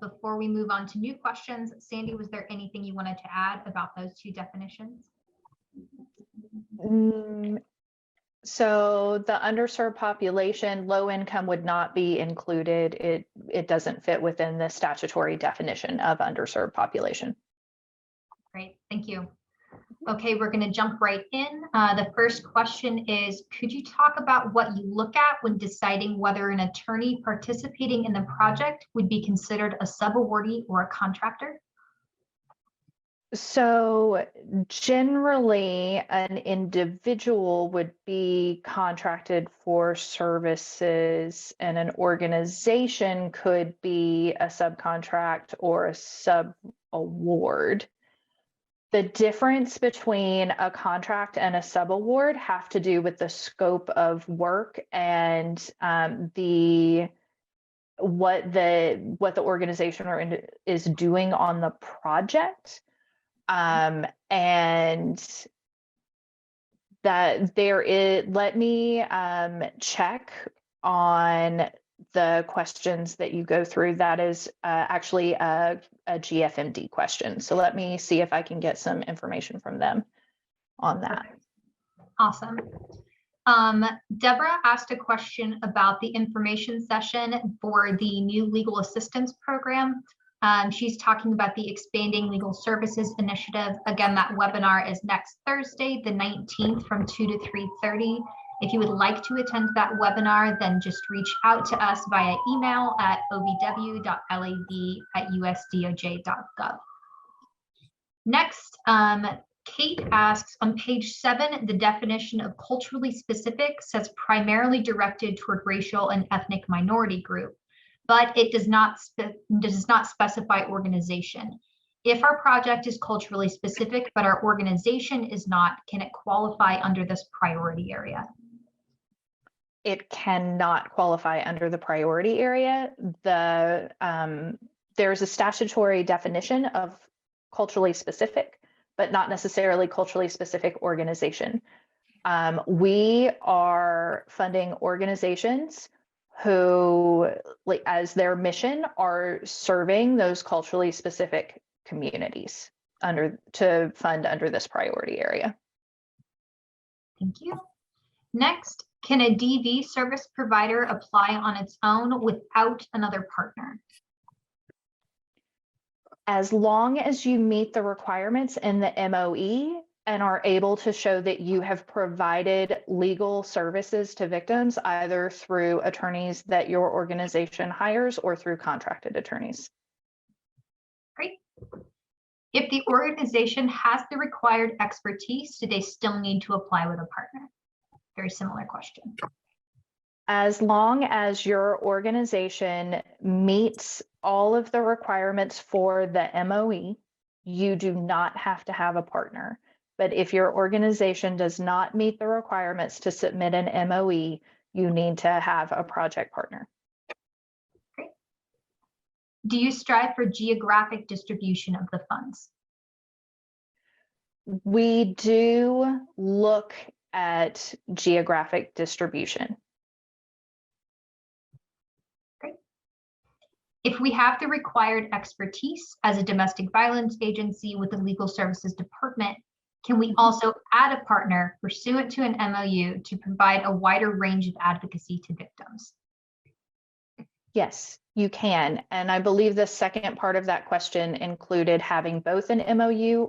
Before we move on to new questions, Sandy, was there anything you wanted to add about those 2 definitions? So the underserved population, low income would not be included. It doesn't fit within the statutory definition of underserved population. Great, thank you. Okay, we're going to jump right in. The first question is, could you talk about what you look at when deciding whether an attorney participating in the project would be considered a subawardee or a contractor? So generally, an individual would be contracted for services, and an organization could be a subcontract or a sub-award. The difference between a contract and a subaward have to do with the scope of work and what the organization is doing on the project. And that there is, let me check on the questions that you go through. That is actually a GFMD question. So let me see if I can get some information from them on that. Perfect. Awesome. Deborah asked a question about the information session for the new legal assistance program. She's talking about the Expanding Legal Services Initiative. Again, that webinar is next Thursday, the 19th from 2 to 3:30. If you would like to attend that webinar, then just reach out to us via email at ovw.lab@usdoj.gov. Next, Kate asks, on page 7, the definition of culturally specific says primarily directed toward racial and ethnic minority group, but it does not specify organization. If our project is culturally specific, but our organization is not, can it qualify under this priority area? It cannot qualify under the priority area. There's a statutory definition of culturally specific, but not necessarily culturally specific organization. We are funding organizations who, like, as their mission, are serving those culturally specific communities to fund under this priority area. Thank you. Next, can a DV service provider apply on its own without another partner? As long as you meet the requirements in the MOE and are able to show that you have provided legal services to victims, either through attorneys that your organization hires or through contracted attorneys. Great. If the organization has the required expertise, do they still need to apply with a partner? Very similar question. As long as your organization meets all of the requirements for the MOE, you do not have to have a partner. But if your organization does not meet the requirements to submit an MOE, you need to have a project partner. Great. Do you strive for geographic distribution of the funds? We do look at geographic distribution. Great. If we have the required expertise as a domestic violence agency with the legal services department, can we also add a partner pursuant to an MOU to provide a wider range of advocacy to victims? Yes, you can. And I believe the second part of that question included having both an MOU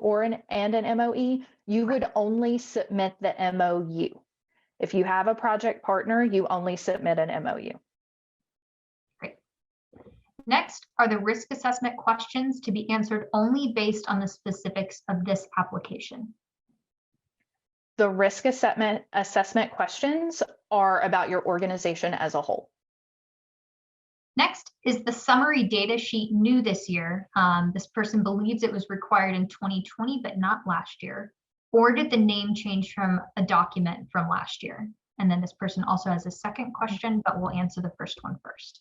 and an MOE. You would only submit the MOU. If you have a project partner, you only submit an MOU. Great. Next, are the risk assessment questions to be answered only based on the specifics of this application? The risk assessment questions are about your organization as a whole. Next, is the summary data sheet new this year? This person believes it was required in 2020, but not last year. Or did the name change from a document from last year? And then this person also has a second question, but we'll answer the first one first.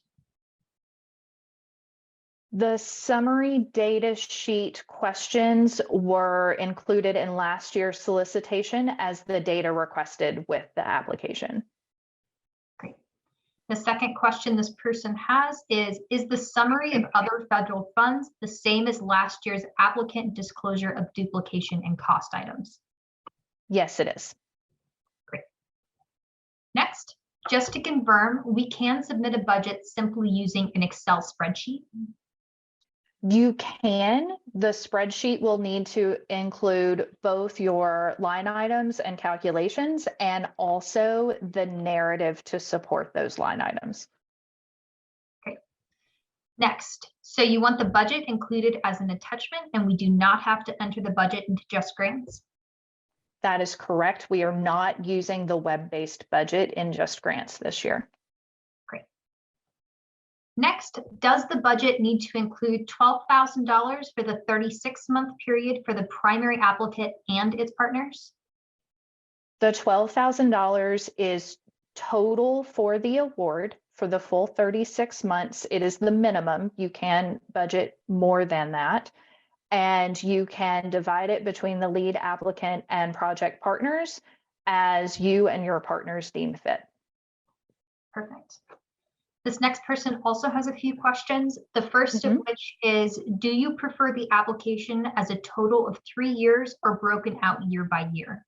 The summary data sheet questions were included in last year's solicitation as the data requested with the application. Great. The second question this person has is the summary of other federal funds the same as last year's applicant disclosure of duplication and cost items? Yes, it is. Great. Next, just to confirm, we can submit a budget simply using an Excel spreadsheet. You can. The spreadsheet will need to include both your line items and calculations and also the narrative to support those line items. Okay. Next, so you want the budget included as an attachment and we do not have to enter the budget into Just Grants? That is correct. We are not using the web-based budget in Just Grants this year. Next, does the budget need to include $12,000 for the 36-month period for the primary applicant and its partners? The $12,000 is total for the award for the full 36 months. It is the minimum. You can budget more than that. And you can divide it between the lead applicant and project partners as you and your partners deem fit. Perfect. This next person also has a few questions. The first of which is, do you prefer the application as a total of 3 years or broken out year by year?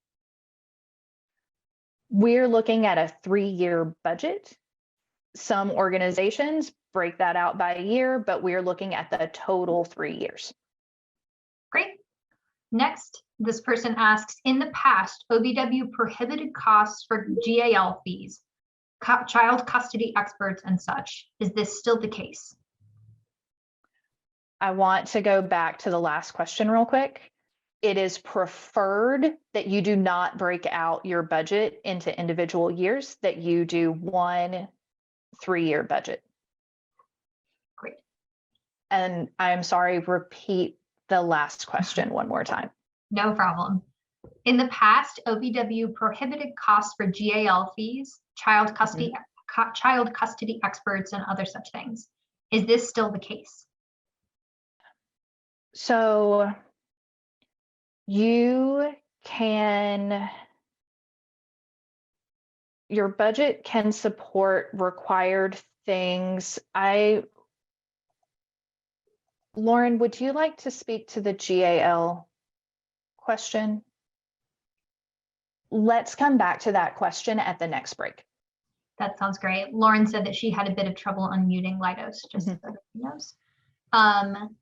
We're looking at a 3-year budget. Some organizations break that out by a year, but we're looking at the total 3 years. Great. Next, this person asks, in the past, OVW prohibited costs for GAL fees, child custody experts and such. Is this still the case? I want to go back to the last question real quick. It is preferred that you do not break out your budget into individual years, that you do one 3-year budget. Great. And I'm sorry, repeat the last question one more time. No problem. In the past, OVW prohibited costs for GAL fees, child custody experts, and other such things. Is this still the case? So you can, your budget can support required things. Lauren, would you like to speak to the GAL question? Let's come back to that question at the next break. That sounds great. Lauren said that she had a bit of trouble unmuting Lidos, just so that he knows.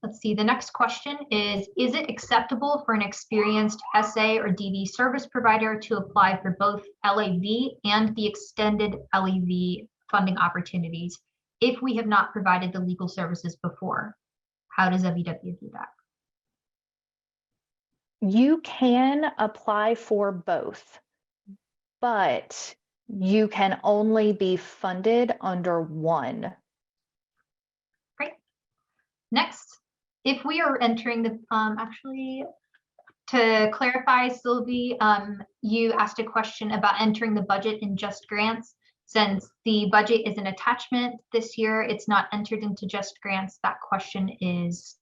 Let's see, the next question is it acceptable for an experienced SA or DV service provider to apply for both LAV and the extended LEV funding opportunities if we have not provided the legal services before? How does OVW do that? You can apply for both, but you can only be funded under one. Great. Next, if we are entering the, actually, to clarify, Sylvie, you asked a question about entering the budget in just grants. Since the budget is an attachment this year, it's not entered into just grants. That question is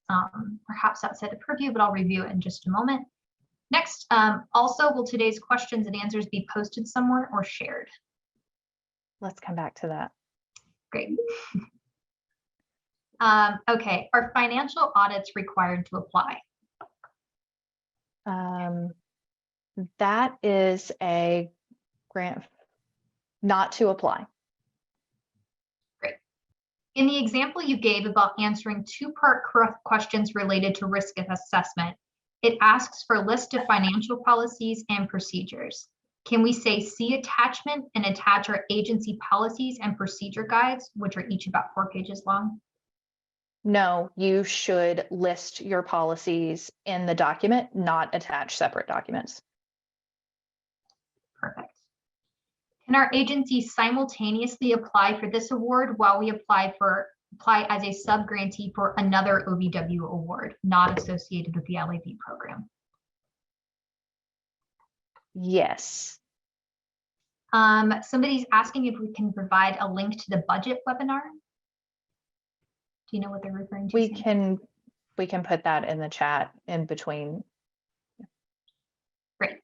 perhaps outside of purview, but I'll review it in just a moment. Next, also, will today's questions and answers be posted somewhere or shared? Let's come back to that. Great. Okay, are financial audits required to apply? That is a grant not to apply. Great. In the example you gave about answering two-part questions related to risk assessment, it asks for a list of financial policies and procedures. Can we say see attachment and attach our agency policies and procedure guides, which are each about 4 pages long? No, you should list your policies in the document, not attach separate documents. Perfect. Can our agency simultaneously apply for this award while we apply as a sub-grantee for another OVW award not associated with the LAV program? Yes. Somebody's asking if we can provide a link to the budget webinar. Do you know what they're referring to? We can put that in the chat in between. Great.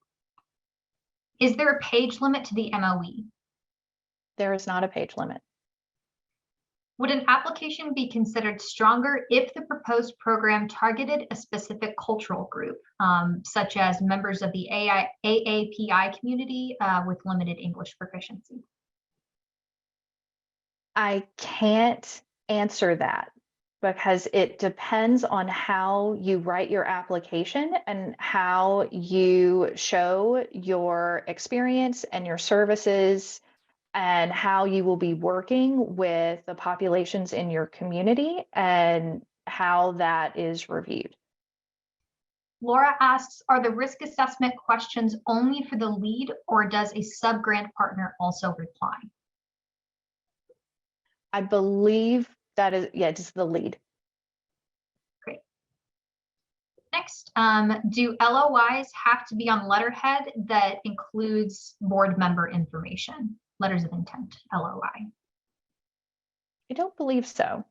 Is there a page limit to the MOE? There is not a page limit. Would an application be considered stronger if the proposed program targeted a specific cultural group, such as members of the AAPI community with limited English proficiency? I can't answer that because it depends on how you write your application and how you show your experience and your services and how you will be working with the populations in your community and how that is reviewed. Laura asks, are the risk assessment questions only for the lead or does a sub-grant partner also reply? I believe that is, yeah, it's the lead. Great. Next, do LOIs have to be on letterhead that includes board member information? Letters of intent, LOI. I don't believe so.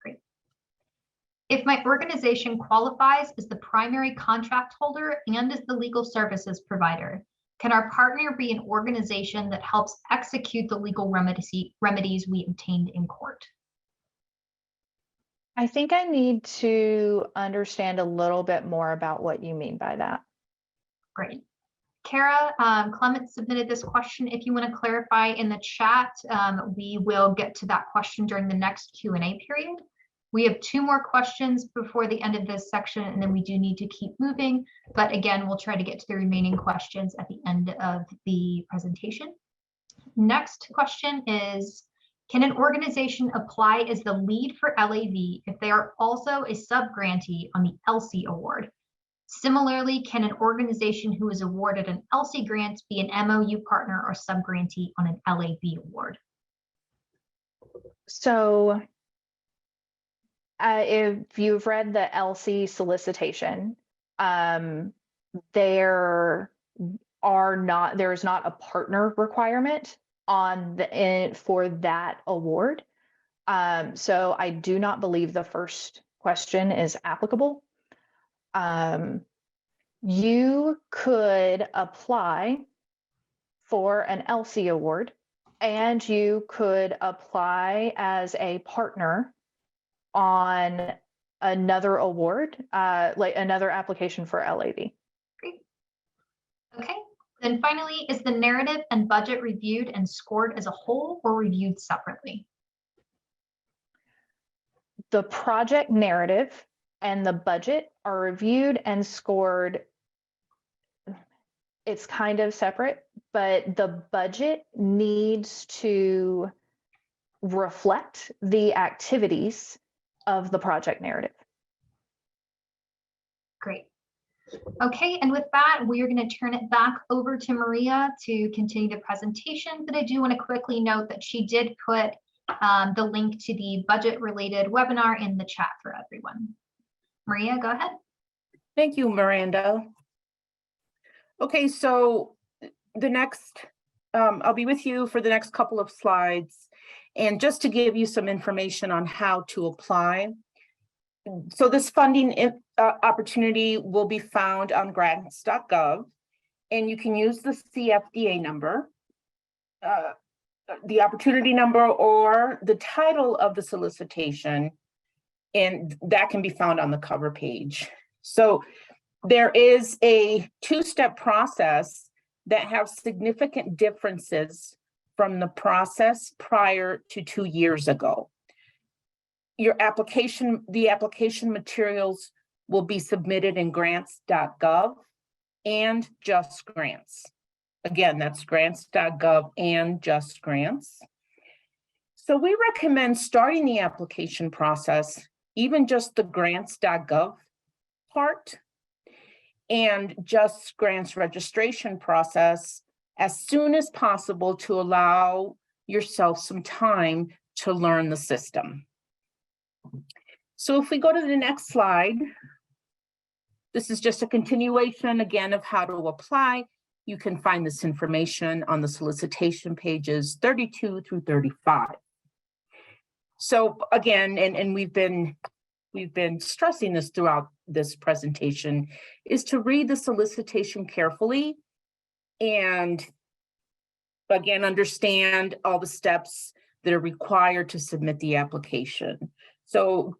Great. If my organization qualifies as the primary contract holder and as the legal services provider, Can our partner be an organization that helps execute the legal remedies we obtained in court? I think I need to understand a little bit more about what you mean by that. Great. Kara, Clement submitted this question. If you want to clarify in the chat, we will get to that question during the next Q&A period. We have 2 more questions before the end of this section, and then we do need to keep moving. But again, we'll try to get to the remaining questions at the end of the presentation. Next question is, can an organization apply as the lead for LAV if they are also a sub-grantee on the LC award? Similarly, can an organization who is awarded an LC grant be an MOU partner or sub-grantee on an LAV award? So if you've read the LC solicitation, there is not a partner requirement on for that award. So I do not believe the first question is applicable. You could apply for an LC award, and you could apply as a partner on another award, like another application for LAV. Great. Okay. Then finally, is the narrative and budget reviewed and scored as a whole or reviewed separately? The project narrative and the budget are reviewed and scored. It's kind of separate, but the budget needs to reflect the activities of the project narrative. Great. Okay, and with that, we are going to turn it back over to Maria to continue the presentation. But I do want to quickly note that she did put the link to the budget-related webinar in the chat for everyone. Maria, go ahead. Thank you, Miranda. Okay, so the next, I'll be with you for the next couple of slides. And just to give you some information on how to apply. So this funding opportunity will be found on grants.gov, and you can use the CFDA number, the opportunity number, or the title of the solicitation, and that can be found on the cover page. So there is a 2-step process that have significant differences from the process prior to 2 years ago. Your application, the application materials will be submitted in grants.gov and Just Grants. Again, that's grants.gov and Just Grants. So we recommend starting the application process, even just the grants.gov part and Just Grants registration process, as soon as possible to allow yourself some time to learn the system. So if we go to the next slide, this is just a continuation again of how to apply. You can find this information on the solicitation pages 32 through 35. So again, and we've been stressing this throughout this presentation, is to read the solicitation carefully and again, understand all the steps that are required to submit the application. So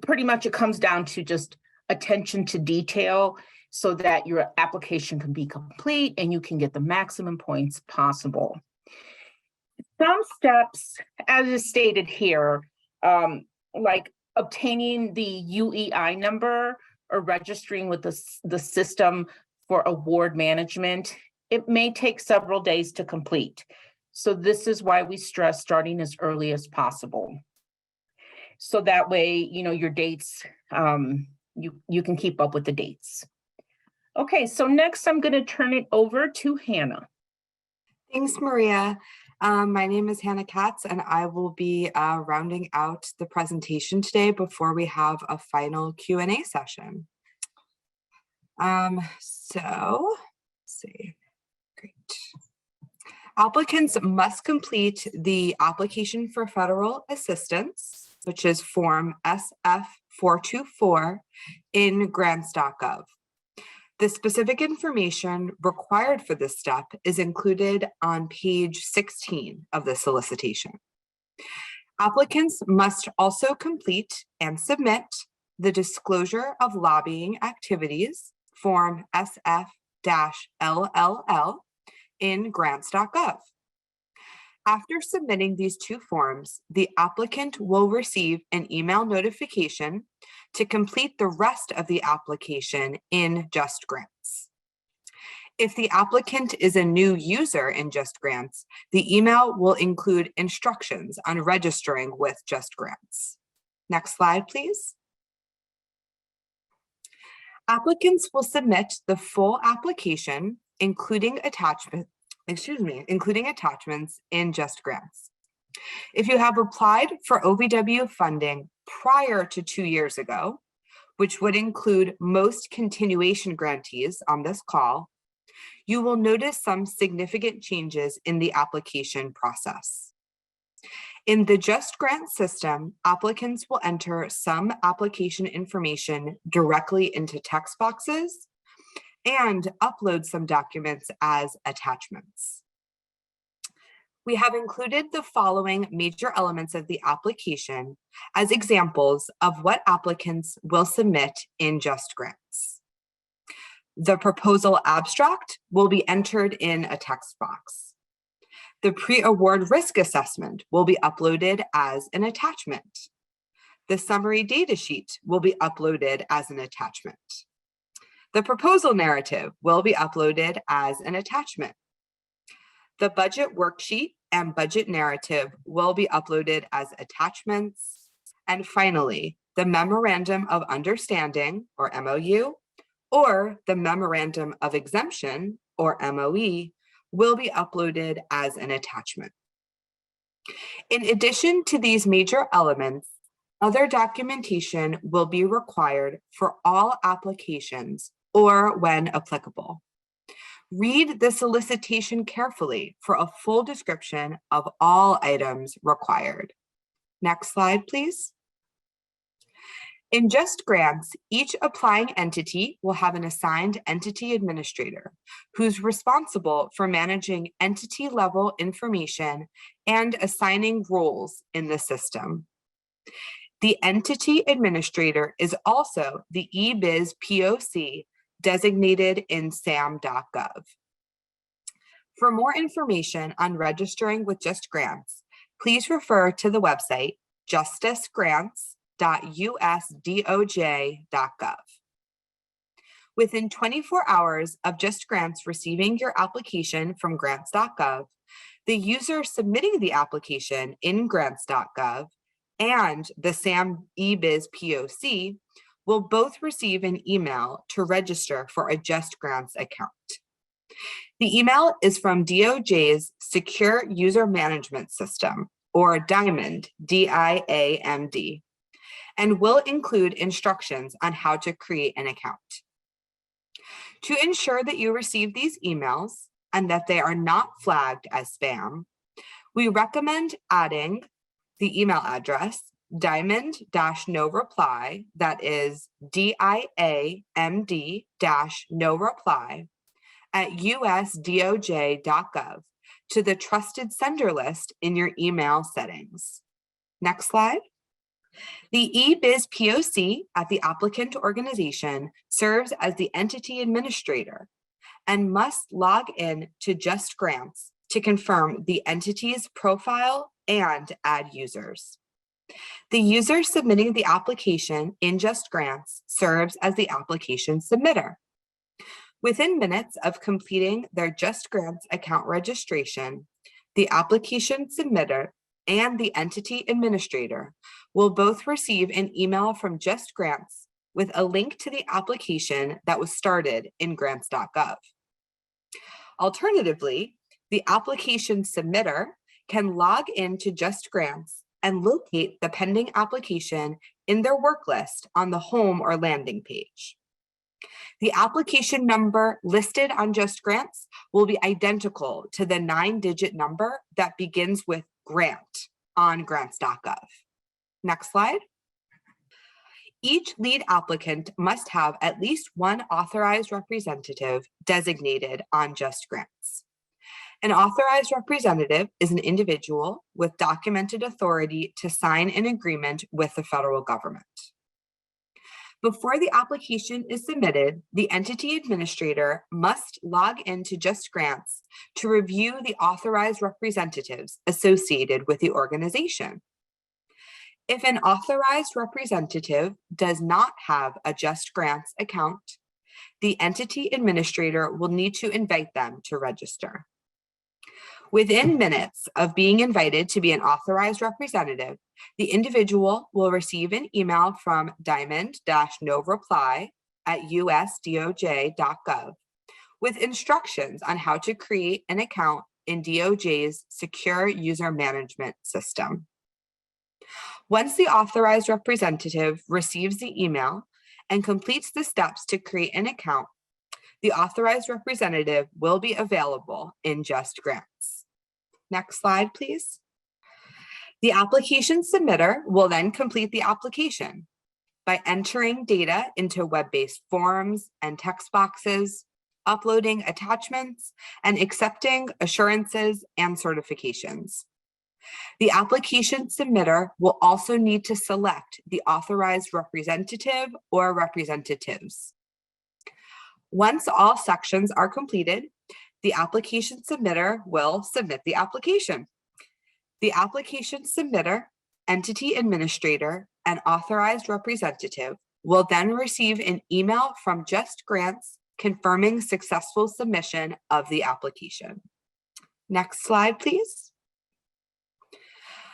pretty much it comes down to just attention to detail so that your application can be complete and you can get the maximum points possible. Some steps, as is stated here, like obtaining the UEI number or registering with the system for award management, it may take several days to complete. So this is why we stress starting as early as possible. So that way, you know, your dates, you can keep up with the dates. Okay, so next I'm going to turn it over to Hannah. Thanks, Maria. My name is Hannah Katz, and I will be rounding out the presentation today before we have a final Q&A session. So, let's see. Great. Applicants must complete the application for federal assistance, which is form SF424 in grants.gov. The specific information required for this step is included on page 16 of the solicitation. Applicants must also complete and submit the Disclosure of Lobbying Activities, Form SF-LLL, in grants.gov. After submitting these two forms, the applicant will receive an email notification to complete the rest of the application in Just Grants. If the applicant is a new user in Just Grants, the email will include instructions on registering with Just Grants. Next slide, please. Applicants will submit the full application, including attachments in Just Grants. If you have applied for OVW funding prior to 2 years ago, which would include most continuation grantees on this call, you will notice some significant changes in the application process. In the Just Grant system, applicants will enter some application information directly into text boxes and upload some documents as attachments. We have included the following major elements of the application as examples of what applicants will submit in Just Grants. The proposal abstract will be entered in a text box. The pre-award risk assessment will be uploaded as an attachment. The summary data sheet will be uploaded as an attachment. The proposal narrative will be uploaded as an attachment. The budget worksheet and budget narrative will be uploaded as attachments. And finally, the Memorandum of Understanding, or MOU, or the Memorandum of Exemption, or MOE, will be uploaded as an attachment. In addition to these major elements, other documentation will be required for all applications or when applicable. Read the solicitation carefully for a full description of all items required. Next slide, please. In Just Grants, each applying entity will have an assigned entity administrator who's responsible for managing entity-level information and assigning roles in the system. The entity administrator is also the eBiz POC designated in sam.gov. For more information on registering with Just Grants, please refer to the website justicegrants.usdoj.gov. Within 24 hours of Just Grants receiving your application from grants.gov, the user submitting the application in grants.gov and the SAM eBiz POC will both receive an email to register for a Just Grants account. The email is from DOJ's Secure User Management System, or DIAMD, D-I-A-M-D, and will include instructions on how to create an account. To ensure that you receive these emails and that they are not flagged as spam, we recommend adding the email address diamond-no reply, that is DIAMD-no reply at usdoj.gov to the trusted sender list in your email settings. Next slide. The eBiz POC at the applicant organization serves as the entity administrator and must log in to Just Grants to confirm the entity's profile and add users. The user submitting the application in Just Grants serves as the application submitter. Within minutes of completing their Just Grants account registration, the application submitter and the entity administrator will both receive an email from Just Grants with a link to the application that was started in grants.gov. Alternatively, the application submitter can log into Just Grants and locate the pending application in their work list on the home or landing page. The application number listed on Just Grants will be identical to the 9-digit number that begins with grant on grants.gov. Next slide. Each lead applicant must have at least one authorized representative designated on Just Grants. An authorized representative is an individual with documented authority to sign an agreement with the federal government. Before the application is submitted, the entity administrator must log into Just Grants to review the authorized representatives associated with the organization. If an authorized representative does not have a Just Grants account, the entity administrator will need to invite them to register. Within minutes of being invited to be an authorized representative, the individual will receive an email from diamond-no-reply@usdoj.gov with instructions on how to create an account in DOJ's secure user management system. Once the authorized representative receives the email and completes the steps to create an account, the authorized representative will be available in Just Grants. Next slide, please. The application submitter will then complete the application by entering data into web-based forms and text boxes, uploading attachments, and accepting assurances and certifications. The application submitter will also need to select the authorized representative or representatives. Once all sections are completed, the application submitter will submit the application. The application submitter, entity administrator, and authorized representative will then receive an email from Just Grants confirming successful submission of the application. Next slide, please.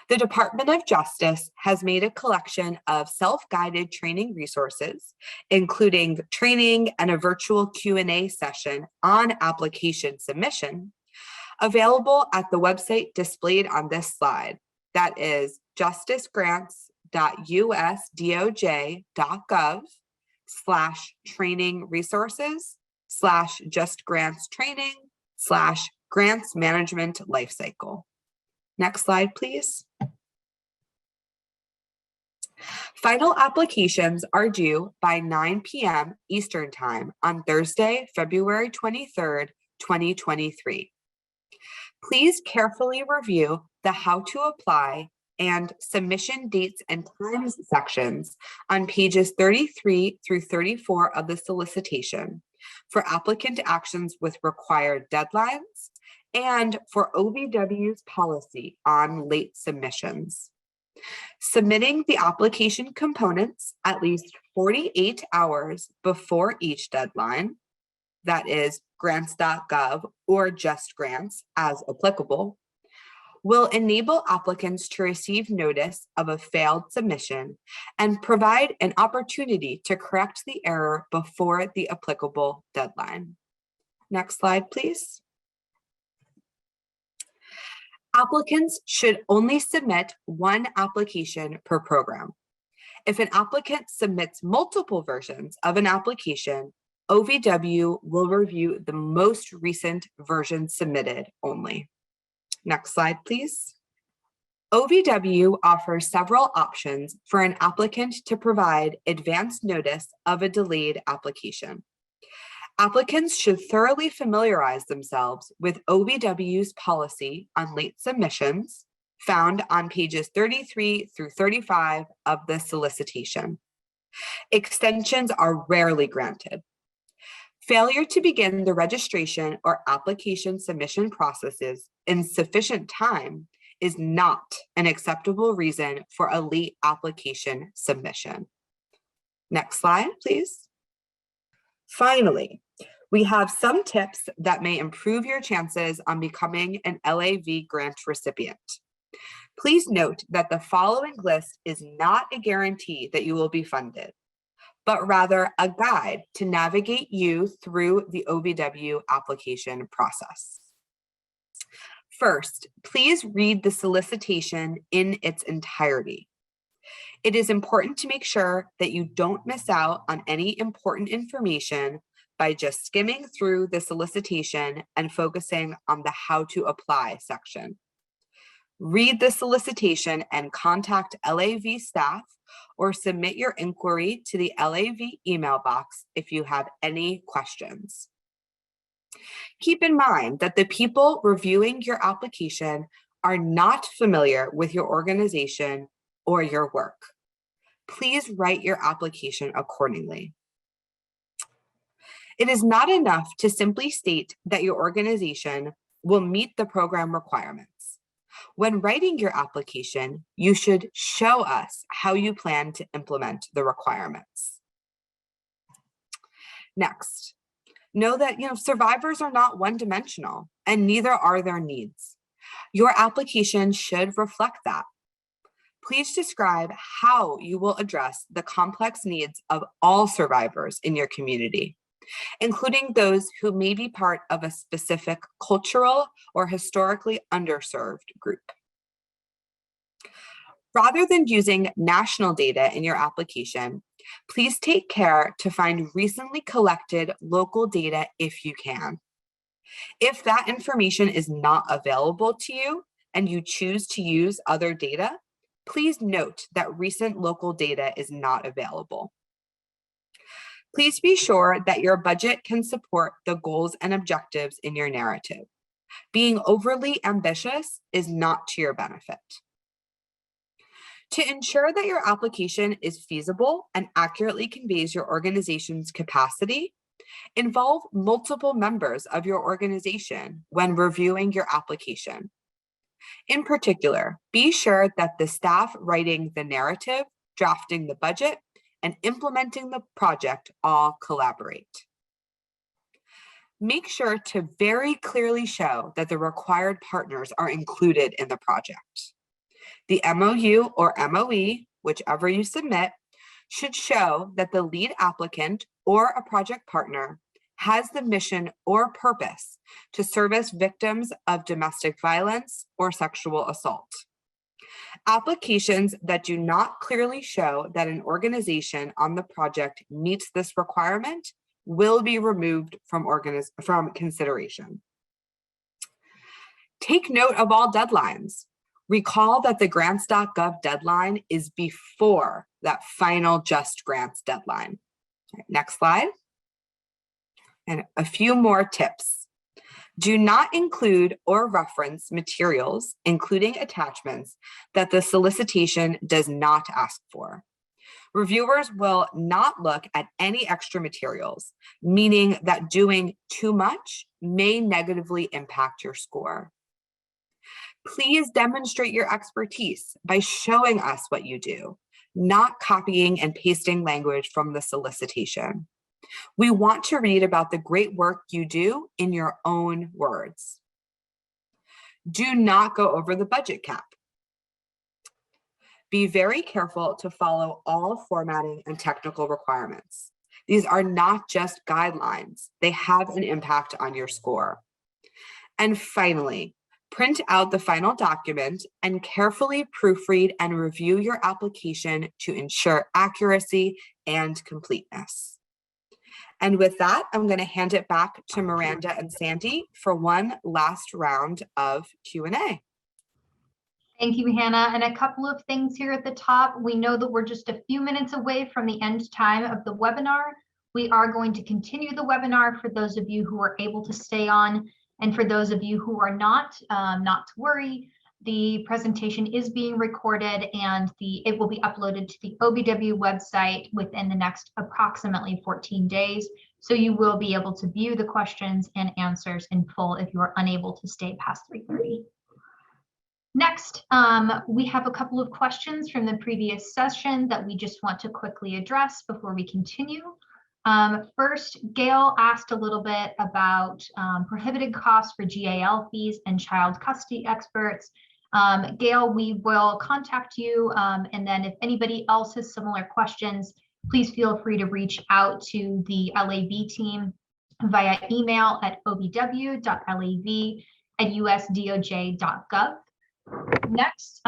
The Department of Justice has made a collection of self-guided training resources, including training and a virtual Q&A session on application submission, available at the website displayed on this slide. That is justicegrants.usdoj.gov/training resources/justgrantstraining/grants management lifecycle. Next slide, please. Final applications are due by 9 p.m. Eastern Time on Thursday, February 23rd, 2023. Please carefully review the How to Apply and Submission Dates and Times sections on pages 33 through 34 of the solicitation for applicant actions with required deadlines and for OVW's policy on late submissions. Submitting the application components at least 48 hours before each deadline, that is grants.gov or Just Grants as applicable, will enable applicants to receive notice of a failed submission and provide an opportunity to correct the error before the applicable deadline. Next slide, please. Applicants should only submit one application per program. If an applicant submits multiple versions of an application, OVW will review the most recent version submitted only. Next slide, please. OVW offers several options for an applicant to provide advance notice of a delayed application. Applicants should thoroughly familiarize themselves with OVW's policy on late submissions found on pages 33 through 35 of the solicitation. Extensions are rarely granted. Failure to begin the registration or application submission processes in sufficient time is not an acceptable reason for a late application submission. Next slide, please. Finally, we have some tips that may improve your chances on becoming an LAV grant recipient. Please note that the following list is not a guarantee that you will be funded, but rather a guide to navigate you through the OVW application process. First, please read the solicitation in its entirety. It is important to make sure that you don't miss out on any important information by just skimming through the solicitation and focusing on the How to Apply section. read the solicitation and contact LAV staff or submit your inquiry to the LAV email box if you have any questions. Keep in mind that the people reviewing your application are not familiar with your organization or your work. Please write your application accordingly. It is not enough to simply state that your organization will meet the program requirements. When writing your application, you should show us how you plan to implement the requirements. Next, know that survivors are not one-dimensional, and neither are their needs. Your application should reflect that. Please describe how you will address the complex needs of all survivors in your community, including those who may be part of a specific cultural or historically underserved group. Rather than using national data in your application, please take care to find recently collected local data if you can. If that information is not available to you and you choose to use other data, please note that recent local data is not available. Please be sure that your budget can support the goals and objectives in your narrative. Being overly ambitious is not to your benefit. To ensure that your application is feasible and accurately conveys your organization's capacity, involve multiple members of your organization when reviewing your application. In particular, be sure that the staff writing the narrative, drafting the budget, and implementing the project all collaborate. Make sure to very clearly show that the required partners are included in the project. The MOU or MOE, whichever you submit, should show that the lead applicant or a project partner has the mission or purpose to service victims of domestic violence or sexual assault. Applications that do not clearly show that an organization on the project meets this requirement will be removed from consideration. Take note of all deadlines. Recall that the grants.gov deadline is before that final Just Grants deadline. Right, next slide. And a few more tips. Do not include or reference materials, including attachments, that the solicitation does not ask for. Reviewers will not look at any extra materials, meaning that doing too much may negatively impact your score. Please demonstrate your expertise by showing us what you do, not copying and pasting language from the solicitation. We want to read about the great work you do in your own words. Do not go over the budget cap. Be very careful to follow all formatting and technical requirements. These are not just guidelines. They have an impact on your score. And finally, print out the final document and carefully proofread and review your application to ensure accuracy and completeness. And with that, I'm going to hand it back to Miranda and Sandy for one last round of Q&A. Thank you, Hannah. And a couple of things here at the top. We know that we're just a few minutes away from the end time of the webinar. We are going to continue the webinar for those of you who are able to stay on. And for those of you who are not to worry. The presentation is being recorded and it will be uploaded to the OVW website within the next approximately 14 days. So you will be able to view the questions and answers in full if you are unable to stay past 3:30. Next, we have a couple of questions from the previous session that we just want to quickly address before we continue. First, Gail asked a little bit about prohibited costs for GAL fees and child custody experts. Gail, we will contact you, and then if anybody else has similar questions, please feel free to reach out to the LAV team via email at ovw.lav@usdoj.gov. Next,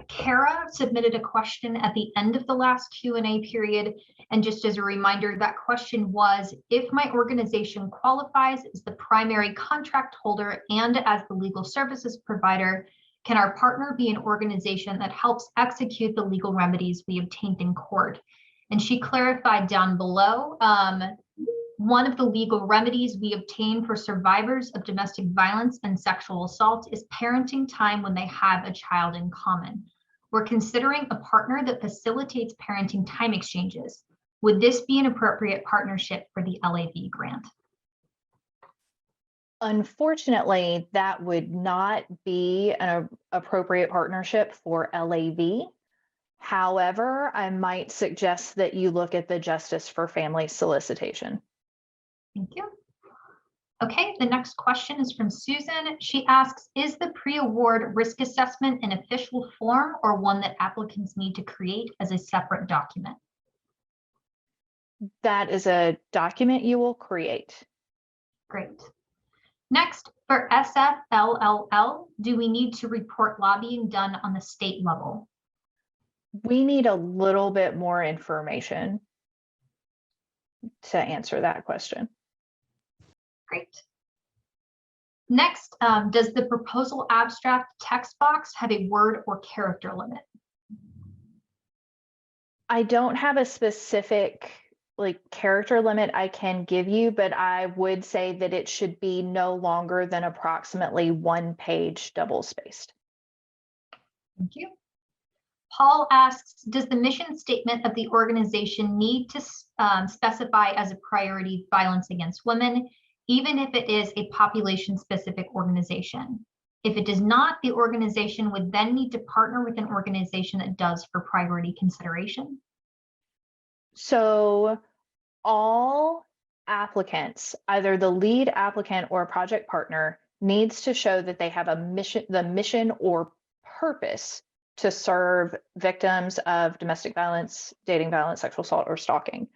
Kara submitted a question at the end of the last Q&A period. And just as a reminder, that question was, if my organization qualifies as the primary contract holder and as the legal services provider, Can our partner be an organization that helps execute the legal remedies we obtained in court? And she clarified down below, one of the legal remedies we obtain for survivors of domestic violence and sexual assault is parenting time when they have a child in common. We're considering a partner that facilitates parenting time exchanges. Would this be an appropriate partnership for the LAV grant? Unfortunately, that would not be an appropriate partnership for LAV. However, I might suggest that you look at the Justice for Family solicitation. Thank you. Okay, the next question is from Susan. She asks, is the pre-award risk assessment an official form or one that applicants need to create as a separate document? That is a document you will create. Great. Next, for SFLLL, do we need to report lobbying done on the state level? We need a little bit more information to answer that question. Great. Next, does the proposal abstract text box have a word or character limit? I don't have a specific character limit I can give you, but I would say that it should be no longer than approximately 1 page double spaced. Thank you. Paul asks, does the mission statement of the organization need to specify as a priority violence against women, even if it is a population-specific organization? If it does not, the organization would then need to partner with an organization that does for priority consideration. So all applicants, either the lead applicant or project partner, needs to show that they have a mission, the mission or purpose to serve victims of domestic violence, dating violence, sexual assault, or stalking.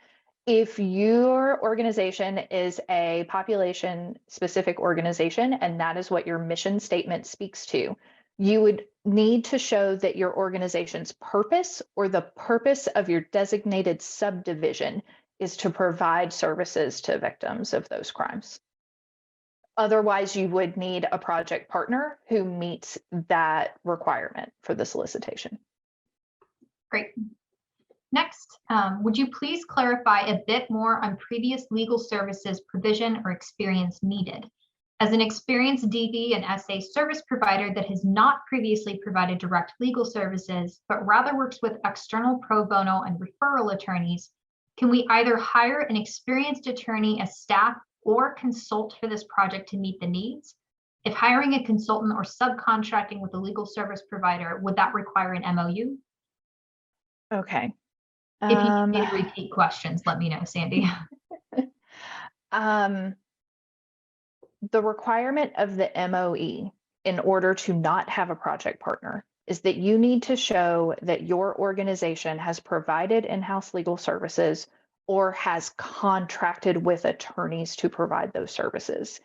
If your organization is a population-specific organization, and that is what your mission statement speaks to, you would need to show that your organization's purpose or the purpose of your designated subdivision is to provide services to victims of those crimes. Otherwise, you would need a project partner who meets that requirement for the solicitation. Great. Next, would you please clarify a bit more on previous legal services provision or experience needed? As an experienced DV and SA service provider that has not previously provided direct legal services, but rather works with external pro bono and referral attorneys, can we either hire an experienced attorney as staff or consult for this project to meet the needs? If hiring a consultant or subcontracting with a legal service provider, would that require an MOU? Okay. If you need to repeat questions, let me know, Sandy. The requirement of the MOE in order to not have a project partner is that you need to show that your organization has provided in-house legal services or has contracted with attorneys to provide those services.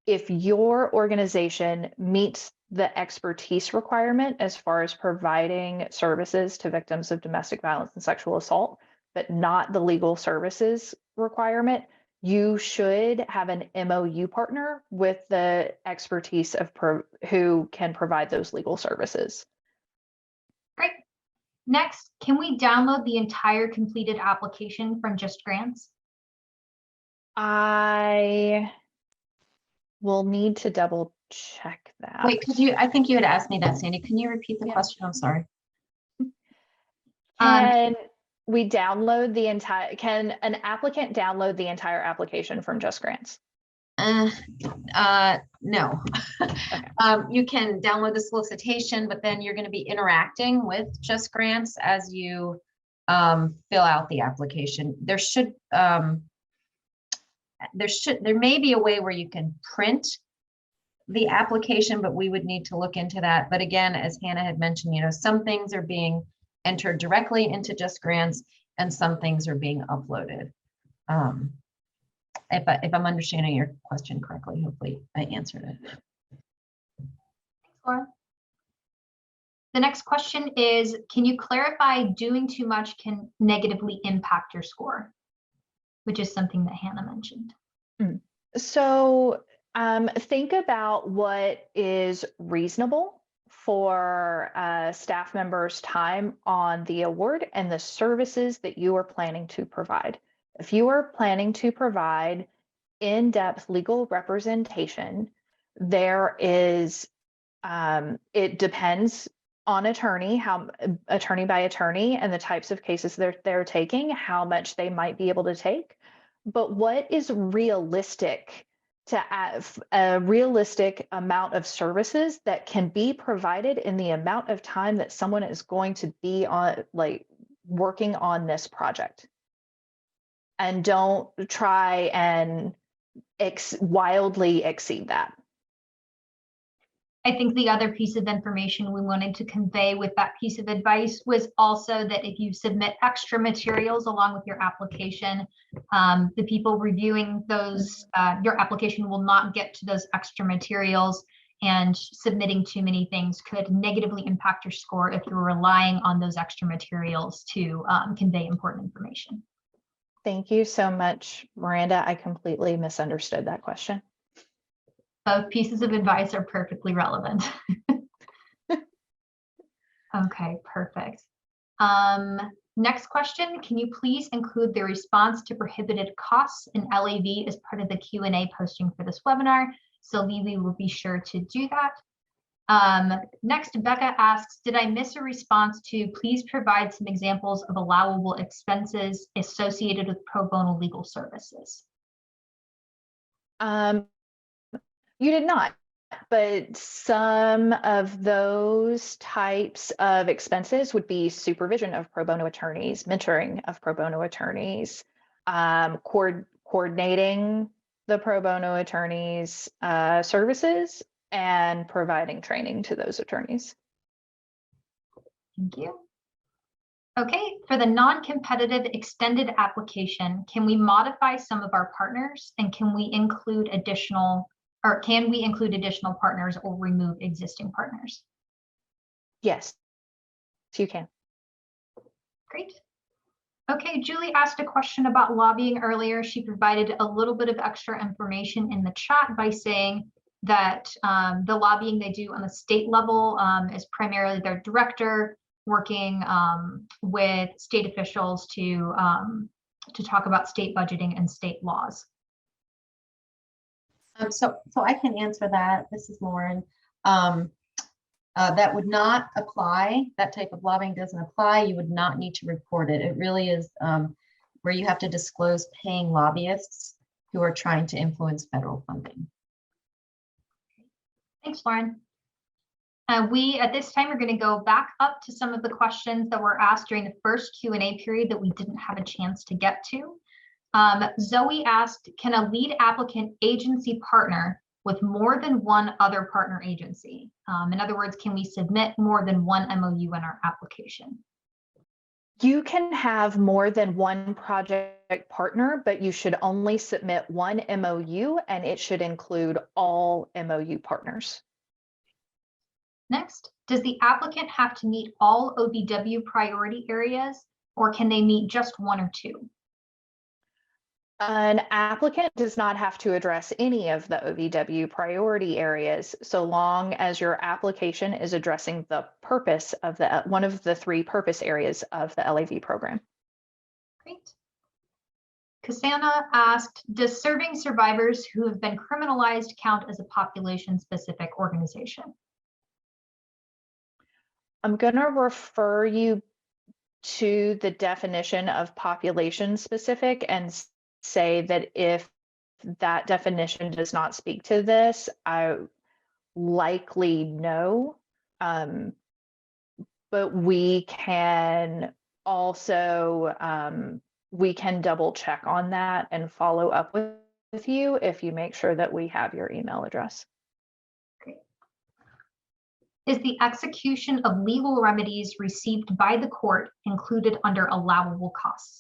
If your organization meets the expertise requirement as far as providing services to victims of domestic violence and sexual assault, but not the legal services requirement, you should have an MOU partner with the expertise of who can provide those legal services. Great. Next, can we download the entire completed application from Just Grants? I will need to double check that. Wait, could you, I think you had asked me that, Sandy. Can you repeat the question? I'm sorry. Can we download the entire, can an applicant download the entire application from Just Grants? No. Okay. You can download the solicitation, but then you're going to be interacting with Just Grants as you fill out the application. There may be a way where you can print the application, but we would need to look into that. But again, as Hannah had mentioned, some things are being entered directly into Just Grants and some things are being uploaded. If I'm understanding your question correctly, hopefully I answered it. Thanks, Laura. The next question is, can you clarify doing too much can negatively impact your score? Which is something that Hannah mentioned. So think about what is reasonable for staff members' time on the award and the services that you are planning to provide. If you are planning to provide in-depth legal representation, there is, it depends on attorney, how attorney by attorney and the types of cases they're taking, how much they might be able to take. But what is realistic to have a realistic amount of services that can be provided in the amount of time that someone is going to be on, like, working on this project? And don't try and wildly exceed that. I think the other piece of information we wanted to convey with that piece of advice was also that if you submit extra materials along with your application, the people reviewing those, your application will not get to those extra materials, and submitting too many things could negatively impact your score if you're relying on those extra materials to convey important information. Thank you so much, Miranda. I completely misunderstood that question. Both pieces of advice are perfectly relevant. Okay, perfect. Next question, can you please include the response to prohibited costs in LAV as part of the Q&A posting for this webinar? So we will be sure to do that. Next, Becca asks, did I miss a response to please provide some examples of allowable expenses associated with pro bono legal services? You did not, but some of those types of expenses would be supervision of pro bono attorneys, mentoring of pro bono attorneys, coordinating the pro bono attorneys' services, and providing training to those attorneys. Thank you. Okay, for the non-competitive extended application, can we modify some of our partners, and can we include additional partners or remove existing partners? Yes, you can. Great. Okay, Julie asked a question about lobbying earlier. She provided a little bit of extra information in the chat by saying that the lobbying they do on the state level is primarily their director working with state officials to talk about state budgeting and state laws. So I can answer that. This is Lauren. That would not apply. That type of lobbying doesn't apply. You would not need to report it. It really is where you have to disclose paying lobbyists who are trying to influence federal funding. Thanks, Lauren. We, at this time, are going to go back up to some of the questions that were asked during the first Q&A period that we didn't have a chance to get to. Zoe asked, can a lead applicant agency partner with more than one other partner agency? In other words, can we submit more than one MOU in our application? You can have more than one project partner, but you should only submit one MOU, and it should include all MOU partners. Next, does the applicant have to meet all OVW priority areas, or can they meet just one or two? An applicant does not have to address any of the OVW priority areas, so long as your application is addressing the purpose of one of the three purpose areas of the LAV program. Great. Cassandra asked, does serving survivors who have been criminalized count as a population-specific organization? I'm going to refer you to the definition of population-specific and say that if that definition does not speak to this, I likely no. But we can also, we can double check on that and follow up with you if you make sure that we have your email address. Great. Is the execution of legal remedies received by the court included under allowable costs?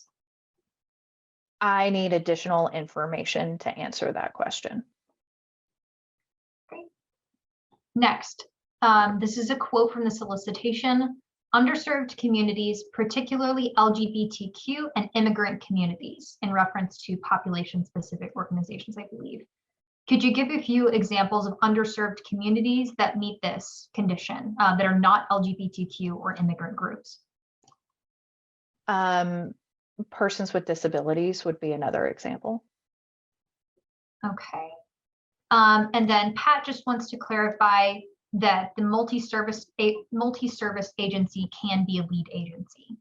I need additional information to answer that question. Great. Next, this is a quote from the solicitation. Underserved communities, particularly LGBTQ and immigrant communities, in reference to population-specific organizations, I believe. Could you give a few examples of underserved communities that meet this condition that are not LGBTQ or immigrant groups? Persons with disabilities would be another example. Okay. And then Pat just wants to clarify that the multi-service agency can be a lead agency.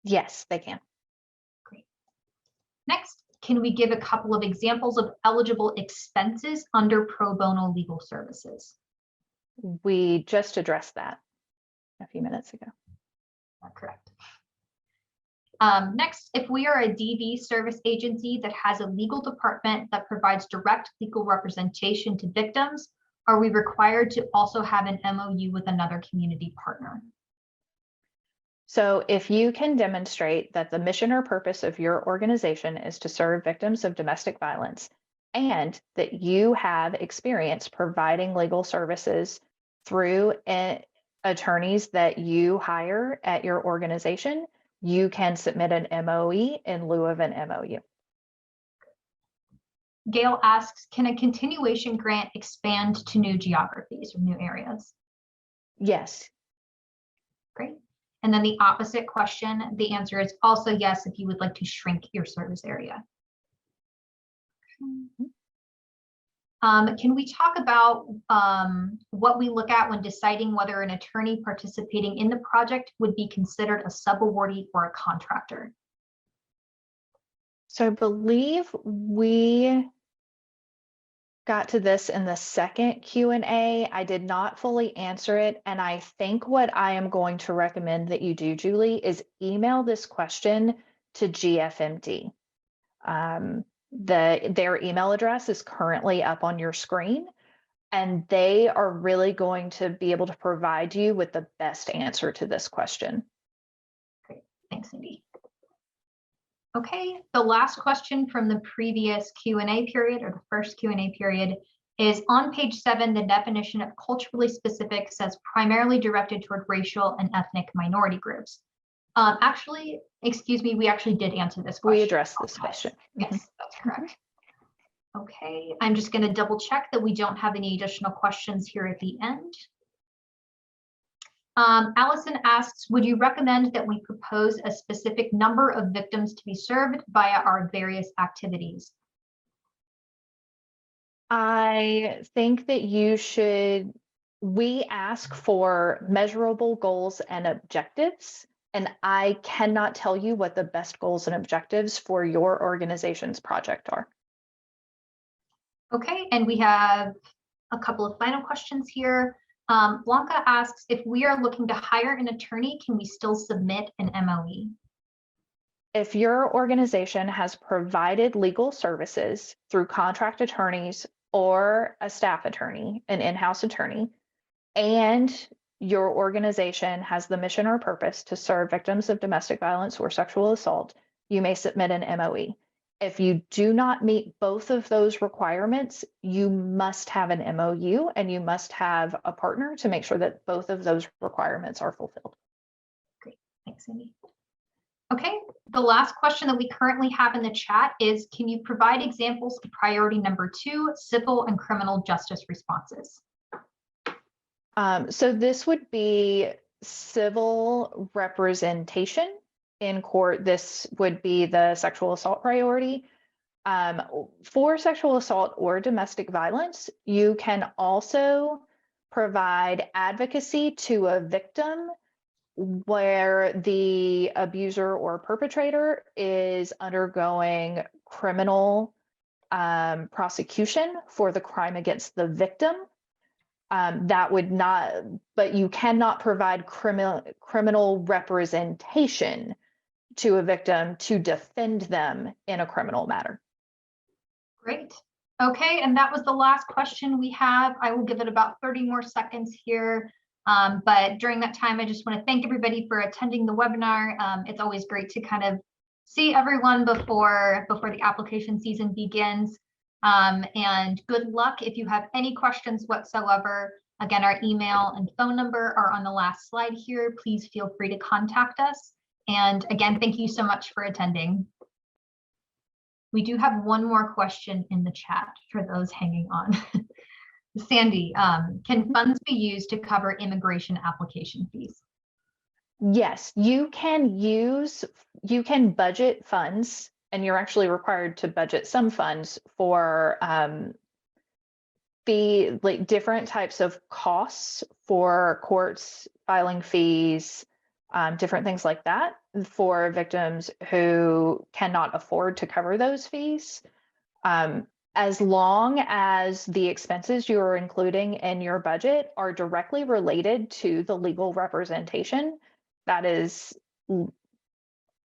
Yes, they can. Great. Next, can we give a couple of examples of eligible expenses under pro bono legal services? We just addressed that a few minutes ago. Correct. Next, if we are a DV service agency that has a legal department that provides direct legal representation to victims, are we required to also have an MOU with another community partner? So if you can demonstrate that the mission or purpose of your organization is to serve victims of domestic violence and that you have experience providing legal services through attorneys that you hire at your organization, you can submit an MOE in lieu of an MOU. Gail asks, can a continuation grant expand to new geographies or new areas? Yes. Great. And then the opposite question, the answer is also yes, if you would like to shrink your service area. Can we talk about what we look at when deciding whether an attorney participating in the project would be considered a subawardee or a contractor? So I believe we got to this in the second Q&A. I did not fully answer it. And I think what I am going to recommend that you do, Julie, is email this question to GFMD. Their email address is currently up on your screen, and they are really going to be able to provide you with the best answer to this question. Great, thanks, Cindy. Okay, the last question from the previous Q&A period, or the first Q&A period, is on page 7, the definition of culturally specific says primarily directed toward racial and ethnic minority groups. Actually, excuse me, we actually did answer this question. We addressed this question. Yes, that's correct. Okay, I'm just going to double check that we don't have any additional questions here at the end. Allison asks, would you recommend that we propose a specific number of victims to be served via our various activities? I think that we ask for measurable goals and objectives, and I cannot tell you what the best goals and objectives for your organization's project are. Okay, and we have a couple of final questions here. Blanca asks, if we are looking to hire an attorney, can we still submit an MOE? If your organization has provided legal services through contract attorneys or a staff attorney, an in-house attorney, and your organization has the mission or purpose to serve victims of domestic violence or sexual assault, you may submit an MOE. If you do not meet both of those requirements, you must have an MOU and you must have a partner to make sure that both of those requirements are fulfilled. Great, thanks, Cindy. Okay, the last question that we currently have in the chat is, can you provide examples of priority number 2, civil and criminal justice responses? So this would be civil representation in court. This would be the sexual assault priority. For sexual assault or domestic violence, you can also provide advocacy to a victim where the abuser or perpetrator is undergoing criminal prosecution for the crime against the victim. That would not, but you cannot provide criminal representation to a victim to defend them in a criminal matter. Great. Okay, and that was the last question we have. I will give it about 30 more seconds here. But during that time, I just want to thank everybody for attending the webinar. It's always great to kind of see everyone before the application season begins. And good luck if you have any questions whatsoever. Again, our email and phone number are on the last slide here. Please feel free to contact us. And again, thank you so much for attending. We do have one more question in the chat for those hanging on. Sandy, can funds be used to cover immigration application fees? Yes, you can budget funds, and you're actually required to budget some funds for like different types of costs for courts, filing fees, different things like that for victims who cannot afford to cover those fees. As long as the expenses you are including in your budget are directly related to the legal representation, that is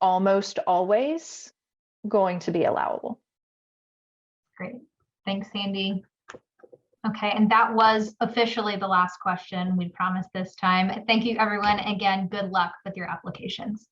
almost always going to be allowable. Great. Thanks, Sandy. Okay, and that was officially the last question. We promised this time. Thank you, everyone. Again, good luck with your applications.